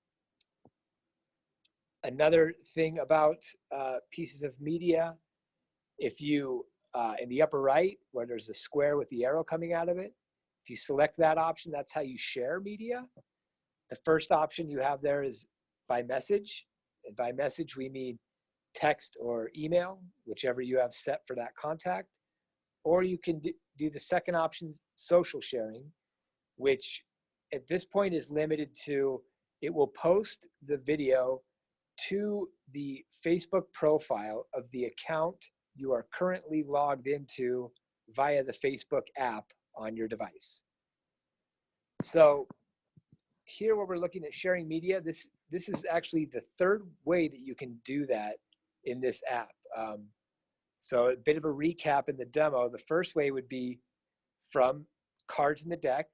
Another thing about pieces of media, if you, in the upper right, where there's a square with the arrow coming out of it, if you select that option, that's how you share media. The first option you have there is by message. And by message, we mean text or email, whichever you have set for that contact. Or you can do the second option, social sharing, which at this point is limited to, it will post the video to the Facebook profile of the account you are currently logged into via the Facebook app on your device. So here where we're looking at sharing media, this this is actually the third way that you can do that in this app. So a bit of a recap in the demo. The first way would be from cards in the deck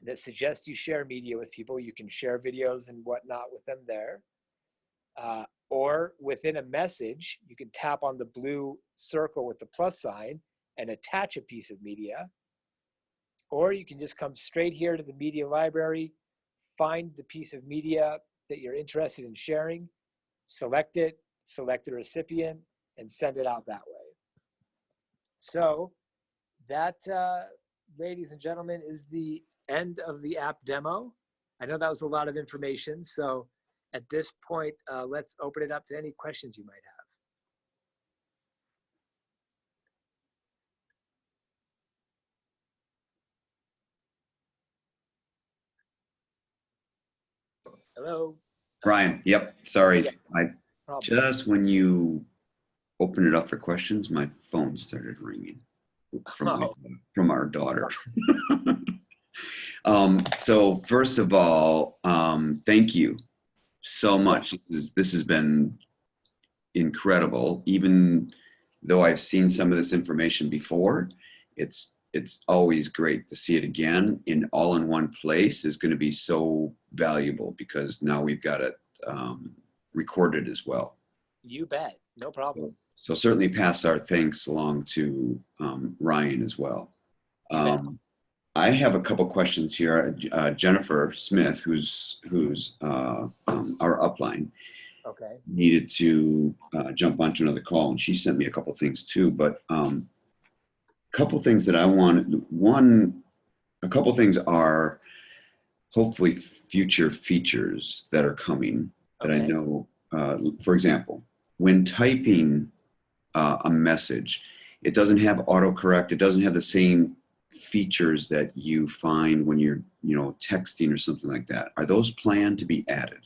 that suggest you share media with people. You can share videos and whatnot with them there. Or within a message, you can tap on the blue circle with the plus sign and attach a piece of media. Or you can just come straight here to the media library, find the piece of media that you're interested in sharing, select it, select the recipient, and send it out that way. So that, ladies and gentlemen, is the end of the app demo. I know that was a lot of information. So at this point, let's open it up to any questions you might have. Hello? Ryan, yep, sorry. Yeah, I just, when you open it up for questions, my phone started ringing from our daughter. So first of all, thank you so much. This has been incredible. Even though I've seen some of this information before, it's always great to see it again all in one place is going to be so valuable because now we've got it recorded as well. You bet, no problem. So certainly pass our thanks along to Ryan as well. I have a couple questions here. Jennifer Smith, who's our upline, needed to jump onto another call, and she sent me a couple things too. But a couple things that I wanted. A couple things are hopefully future features that are coming that I know. For example, when typing a message, it doesn't have autocorrect. It doesn't have the same features that you find when you're, texting or something like that. Are those planned to be added?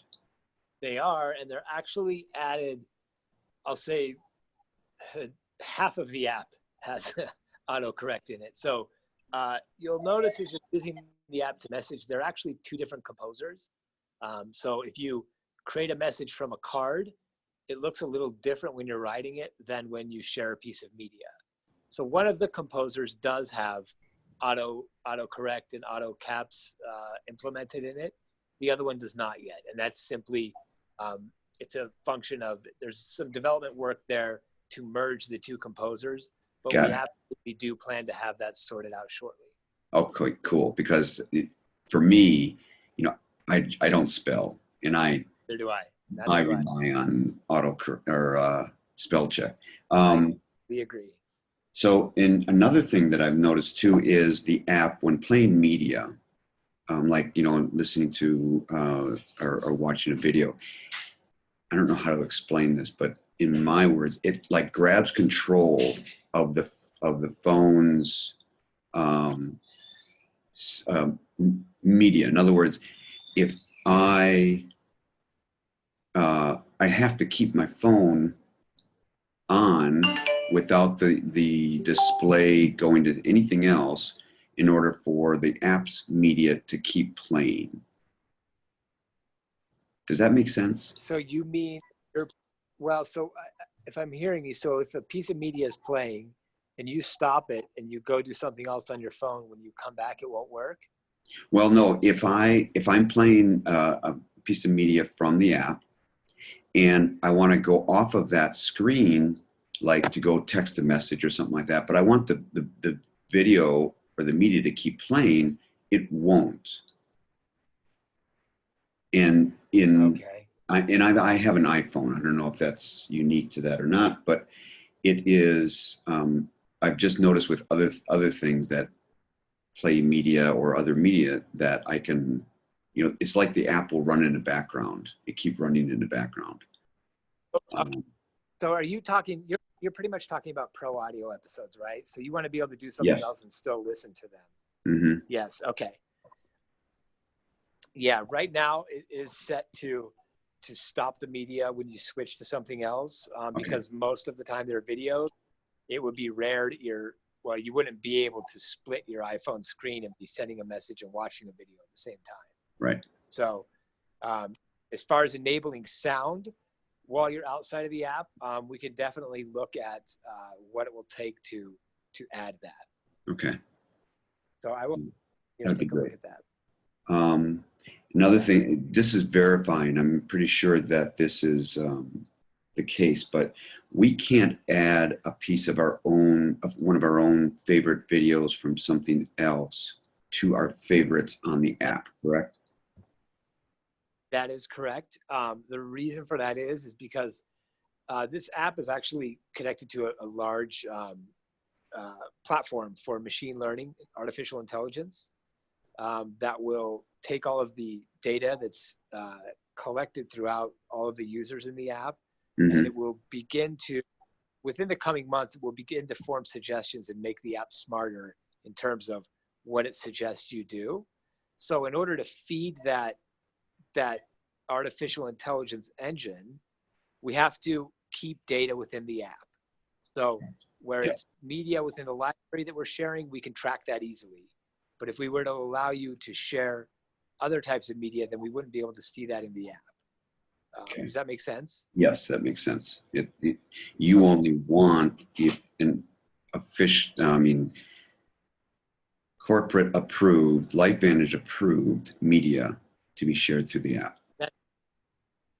They are, and they're actually added. I'll say half of the app has autocorrect in it. So you'll notice as you're using the app to message, they're actually two different composers. So if you create a message from a card, it looks a little different when you're writing it than when you share a piece of media. So one of the composers does have autocorrect and auto caps implemented in it. The other one does not yet, and that's simply it's a function of there's some development work there to merge the two composers, but we absolutely do plan to have that sorted out shortly. Okay, cool. Because for me, I don't spell, and neither do I. I rely on spell check. We agree. So, another thing that I've noticed too is the app when playing media, like listening to or watching a video. I don't know how to explain this, but in my words, it like grabs control of the phone's media. In other words, if I have to keep my phone on without the display going to anything else in order for the app's media to keep playing. Does that make sense? So you mean, so if I'm hearing you, so if a piece of media is playing and you stop it and you go do something else on your phone, when you come back, it won't work? Well, no, if I'm playing a piece of media from the app and I want to go off of that screen, like to go text a message or something like that, but I want the video or the media to keep playing, it won't. And I have an iPhone. I don't know if that's unique to that or not, but it is. I've just noticed with other things that play media or other media that I can, it's like the app will run in the background. It keep running in the background. So are you talking? You're pretty much talking about pro audio episodes, right? So you want to be able to do something else and still listen to them. Mm-hmm. Yes. Okay. Yeah. Right now it is set to stop the media when you switch to something else, because most of the time they're videos. It would be rare that you wouldn't be able to split your iPhone screen and be sending a message and watching a video at the same time. Right. So as far as enabling sound while you're outside of the app, we can definitely look at what it will take to add that. Okay. So I will That'd be take a look great. at that. Another thing, this is verifying. I'm pretty sure that this is the case, but we can't add a piece of one of our own favorite videos from something else to our favorites on the app, correct? That is correct. The reason for that is because this app is actually connected to a large platform for machine learning, artificial intelligence, that will take all of the data that's collected throughout all of the users in the app, and it will begin to, within the coming months, it will begin to form suggestions and make the app smarter in terms of what it suggests you do. So in order to feed that artificial intelligence engine, we have to keep data within the app. So where it's media within the library that we're sharing, we can track that easily. But if we were to allow you to share other types of media, then we wouldn't be able to see that in the app. Does that make sense? Yes, that makes sense. You only want an official, corporate approved, LifeVantage approved media to be shared through the app.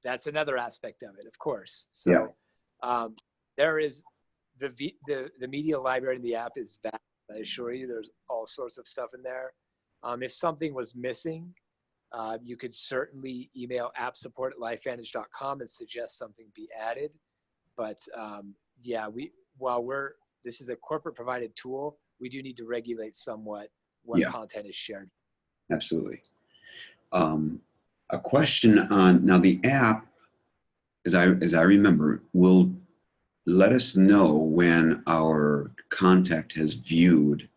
That's another aspect of it, of course. So there is the media library in the app is vast. I assure you, there's all sorts of stuff in there. If something was missing, you could certainly email appsupport@lifevantage.com and suggest something be added. But this is a corporate provided tool, we do need to regulate somewhat what content is shared. Absolutely. A question on, now the app, as I remember, will let us know when our contact has viewed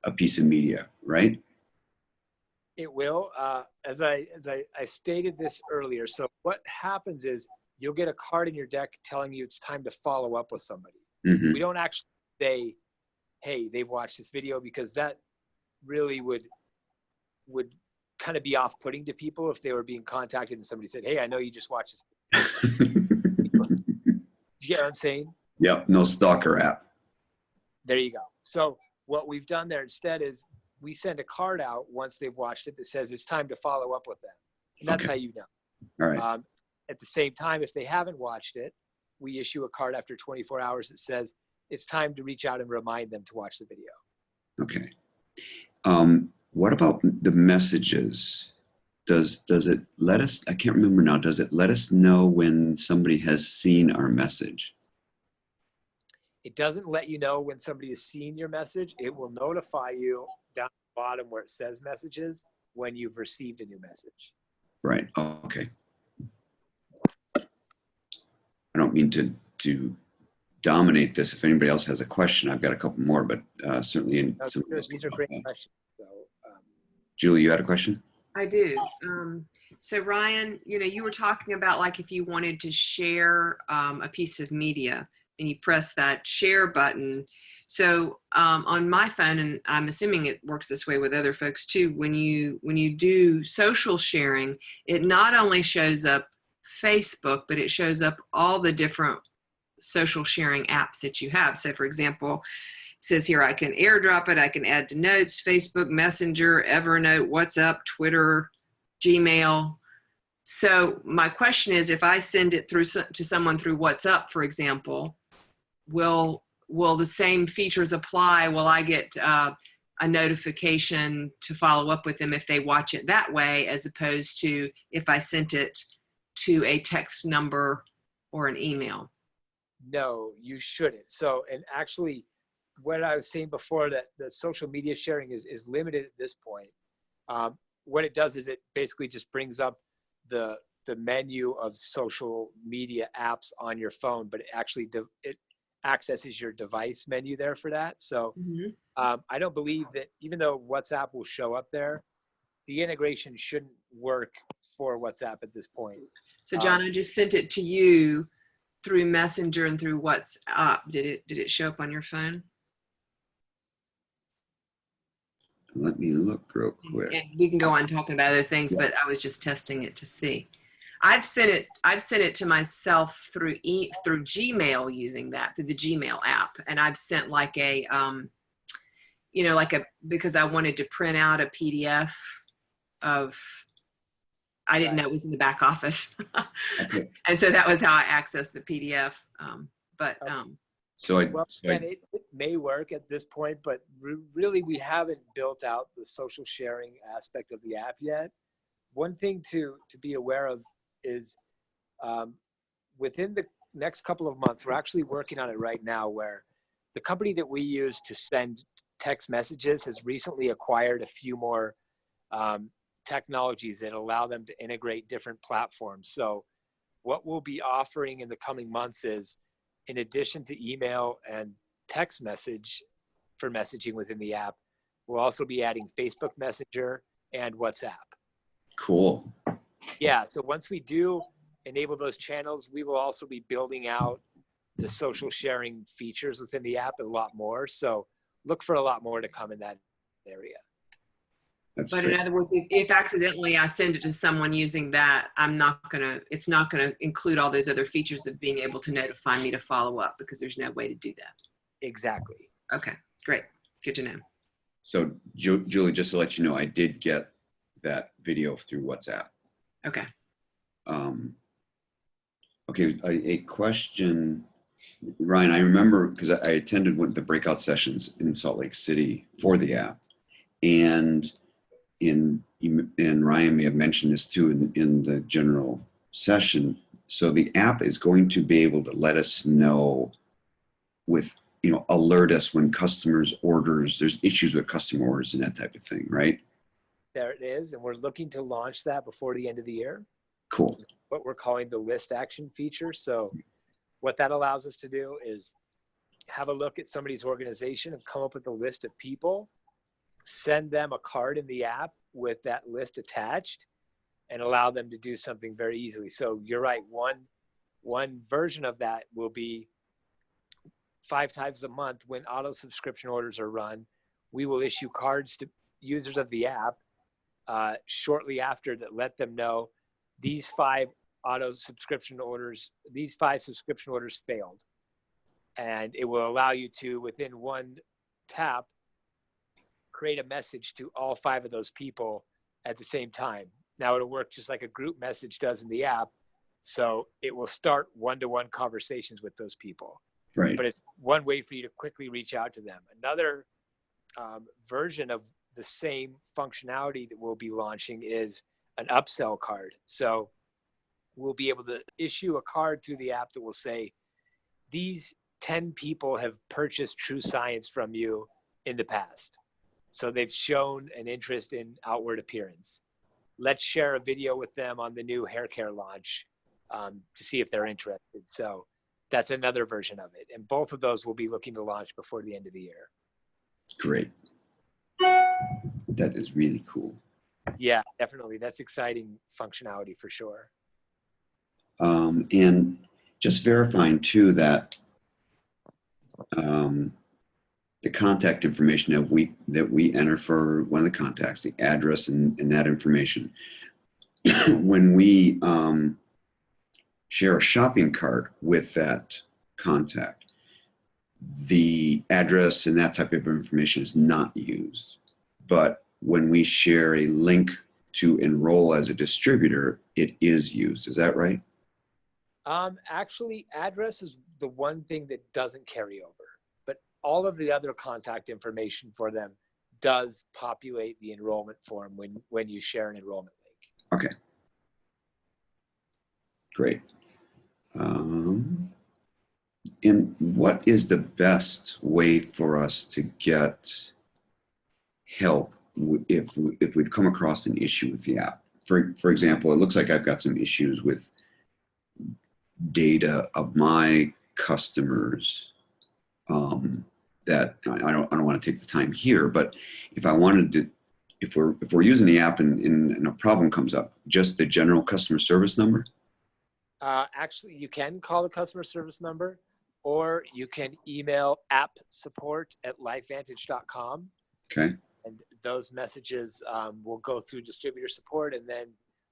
a piece of media, right? It will, as I stated this earlier. So what happens is you'll get a card in your deck telling you it's time to follow up with somebody. We don't actually say, hey, they've watched this video, because that really would kind of be off-putting to people if they were being contacted and somebody said, hey, I know you just watched this. Do you get what I'm saying? Yep, no stalker app. There you go. So what we've done there instead is we send a card out once they've watched it that says it's time to follow up with them. And that's how you know. All right. At the same time, if they haven't watched it, we issue a card after 24 hours that says it's time to reach out and remind them to watch the video. Okay. What about the messages? Does it let us, I can't remember now, does it let us know when somebody has seen our message? It doesn't let you know when somebody has seen your message. It will notify you down at the bottom where it says messages when you've received a new message. Right. Oh, okay. I don't mean to dominate this. If anybody else has a question, I've got a couple more, but certainly these are great questions. So, Julie, you had a question? I do. So Ryan, you were talking about like if you wanted to share a piece of media and you press that share button. So on my phone, and I'm assuming it works this way with other folks too, when you do social sharing, it not only shows up Facebook, but it shows up all the different social sharing apps that you have. So for example, it says here I can airdrop it, I can add to notes, Facebook Messenger, Evernote, WhatsApp, Twitter, Gmail. So my question is, if I send it through to someone through WhatsApp, for example, will the same features apply? Will I get a notification to follow up with them if they watch it that way, as opposed to if I sent it to a text number or an email? No, you shouldn't. So, and actually, what I was saying before, that the social media sharing is limited at this point. What it does is it basically just brings up the menu of social media apps on your phone, but it actually it accesses your device menu there for that. So I don't believe that, even though WhatsApp will show up there, the integration shouldn't work for WhatsApp at this point. So John, I just sent it to you through Messenger and through WhatsApp. Did it show up on your phone? Let me look real quick. And we can go on talking about other things, but I was just testing it to see. I've sent it to myself through Gmail using that, through the Gmail app. And I've sent like a, because I wanted to print out a PDF of, I didn't know it was in the back office. Okay. And so that was how I accessed the PDF. And it may work at this point, but really we haven't built out the social sharing aspect of the app yet. One thing to be aware of is within the next couple of months, we're actually working on it right now, where the company that we use to send text messages has recently acquired a few more technologies that allow them to integrate different platforms. So what we'll be offering in the coming months is, in addition to email and text message for messaging within the app, we'll also be adding Facebook Messenger and WhatsApp. Cool. Yeah, so once we do enable those channels, we will also be building out the social sharing features within the app a lot more. So look for a lot more to come in that area. That's But great. in other words, if accidentally I send it to someone using that, it's not gonna include all those other features of being able to notify me to follow up, because there's no way to do that. Exactly. Okay, great. Good to know. So Julie, just to let you know, I did get that video through WhatsApp. Okay. Okay, a question, Ryan. I remember because I attended one of the breakout sessions in Salt Lake City for the app, and Ryan may have mentioned this too in the general session. So the app is going to be able to let us know alert us when customers orders, there's issues with customer orders and that type of thing, right? There it is. And we're looking to launch that before the end of the year. Cool. What we're calling the list action feature. So what that allows us to do is have a look at somebody's organization and come up with a list of people, send them a card in the app with that list attached, and allow them to do something very easily. So you're right. One version of that will be 5 times a month when auto subscription orders are run. We will issue cards to users of the app shortly after that let them know these 5 subscription orders failed. And it will allow you to, within one tap, create a message to all 5 of those people at the same time. Now it'll work just like a group message does in the app. So it will start one-to-one conversations with those people. Right. But it's one way for you to quickly reach out to them. Another version of the same functionality that we'll be launching is an upsell card. So we'll be able to issue a card through the app that will say, these 10 people have purchased True Science from you in the past. So they've shown an interest in outward appearance. Let's share a video with them on the new hair care launch to see if they're interested. So that's another version of it. And both of those will be looking to launch before the end of the year. Great. That is really cool. Yeah, definitely. That's exciting functionality for sure. And just verifying too that the contact information that we enter for one of the contacts, the address and that information, when we share a shopping cart with that contact, the address and that type of information is not used. But when we share a link to enroll as a distributor, it is used. Is that right? Actually, address is the one thing that doesn't carry over, but all of the other contact information for them does populate the enrollment form when you share an enrollment link. Okay. Great. And what is the best way for us to get help if we've come across an issue with the app? For example, it looks like I've got some issues with data of my customers that I don't want to take the time here, but if I wanted to, if we're using the app and a problem comes up, just the general customer service number? Actually, you can call the customer service number, or you can email appsupport@lifevantage.com. Okay. And those messages will go through distributor support, and then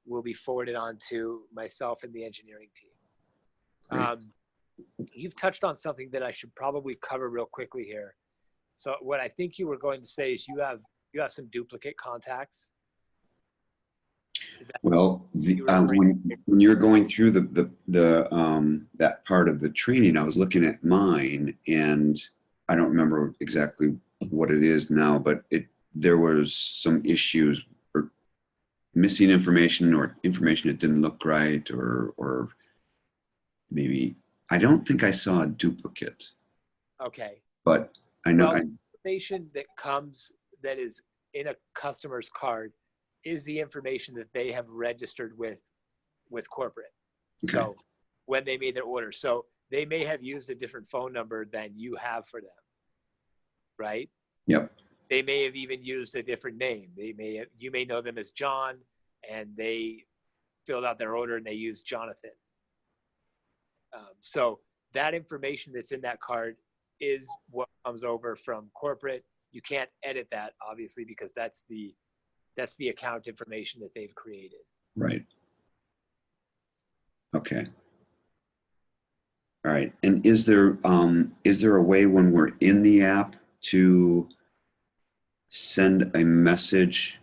will be forwarded on to myself and the engineering team. Great. You've touched on something that I should probably cover real quickly here. So what I think you were going to say is you have some duplicate contacts. Well, when you're going through that part of the training, I was looking at mine, and I don't remember exactly what it is now, but there was some issues or missing information or information that didn't look right, or maybe I don't think I saw a duplicate. Okay. But I know information that is in a customer's card is the information that they have registered with corporate. Okay. So when they made their order, so they may have used a different phone number than you have for them, right? Yep. They may have even used a different name. You may know them as John, and they filled out their order and they used Jonathan. So that information that's in that card is what comes over from corporate. You can't edit that, obviously, because that's the account information that they've created. Right. Okay. All right. And is there a way when we're in the app to send a message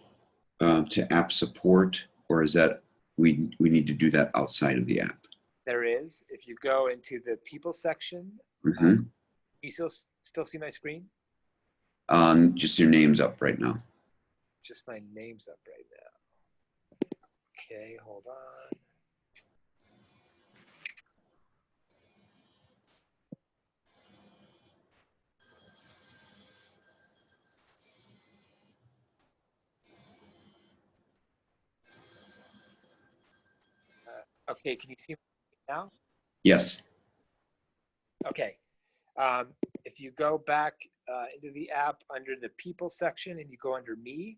to app support, or is that we need to do that outside of the app? There is. If you go into the people section, you still see my screen? Just your name's up right now. Just my name's up right now. Okay, hold on. Okay, can you see me now? Yes. Okay. If you go back into the app under the people section and you go under me,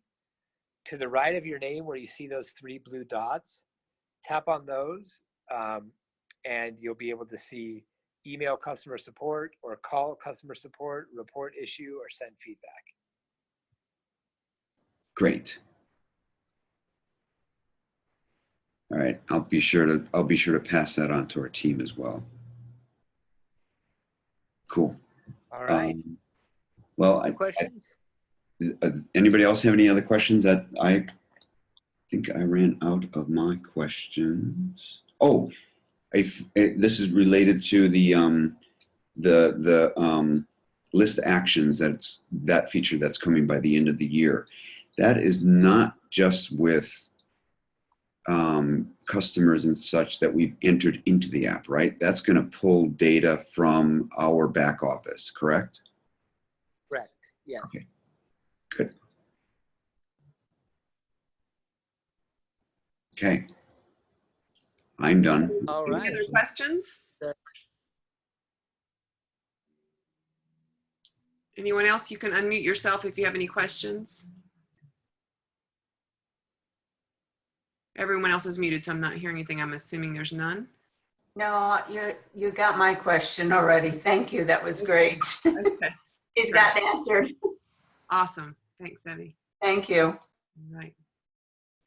to the right of your name where you see those 3 blue dots, tap on those and you'll be able to see email customer support or call customer support, report issue, or send feedback. Great. All right. I'll be sure to pass that on to our team as well. Cool. All right. Well, questions? Anybody else have any other questions? That I think I ran out of my questions. Oh, this is related to the list actions. That feature that's coming by the end of the year. That is not just with customers and such that we've entered into the app, right? That's going to pull data from our back office, correct? Correct. Yes. Okay. Good. Okay. I'm done. All right. Any other questions? Anyone else? You can unmute yourself if you have any questions. Everyone else is muted, so I'm not hearing anything. I'm assuming there's none. No, you got my question already. Thank you. That was great. Okay. It got answered. Awesome. Thanks, Evie. Thank you. Right.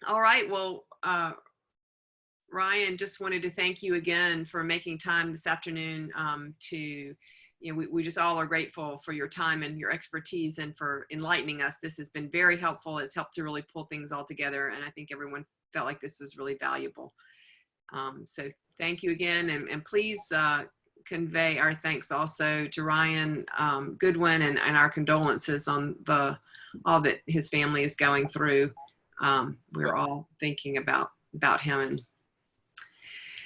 All right. Well, Ryan, just wanted to thank you again for making time this afternoon we just all are grateful for your time and your expertise and for enlightening us. This has been very helpful. It's helped to really pull things all together, and I think everyone felt like this was really valuable. So thank you again, and please convey our thanks also to Ryan Goodwin and our condolences on all that his family is going through. We're all thinking about him, and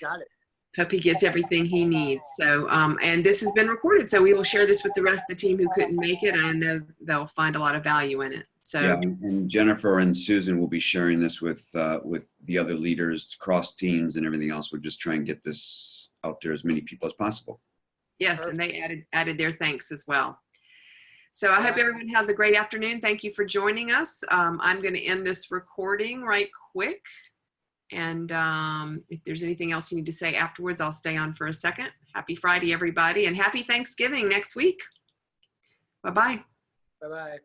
Got it. hope he gets everything he needs. So, and this has been recorded, so we will share this with the rest of the team who couldn't make it, and I know they'll find a lot of value in it. So, yeah, and Jennifer and Susan will be sharing this with the other leaders, cross teams, and everything else. We'll just try and get this out there as many people as possible. Yes, and they added their thanks as well. So I hope everyone has a great afternoon. Thank you for joining us. I'm going to end this recording right quick. And if there's anything else you need to say afterwards, I'll stay on for a second. Happy Friday, everybody, and happy Thanksgiving next week. Bye-bye. Bye-bye.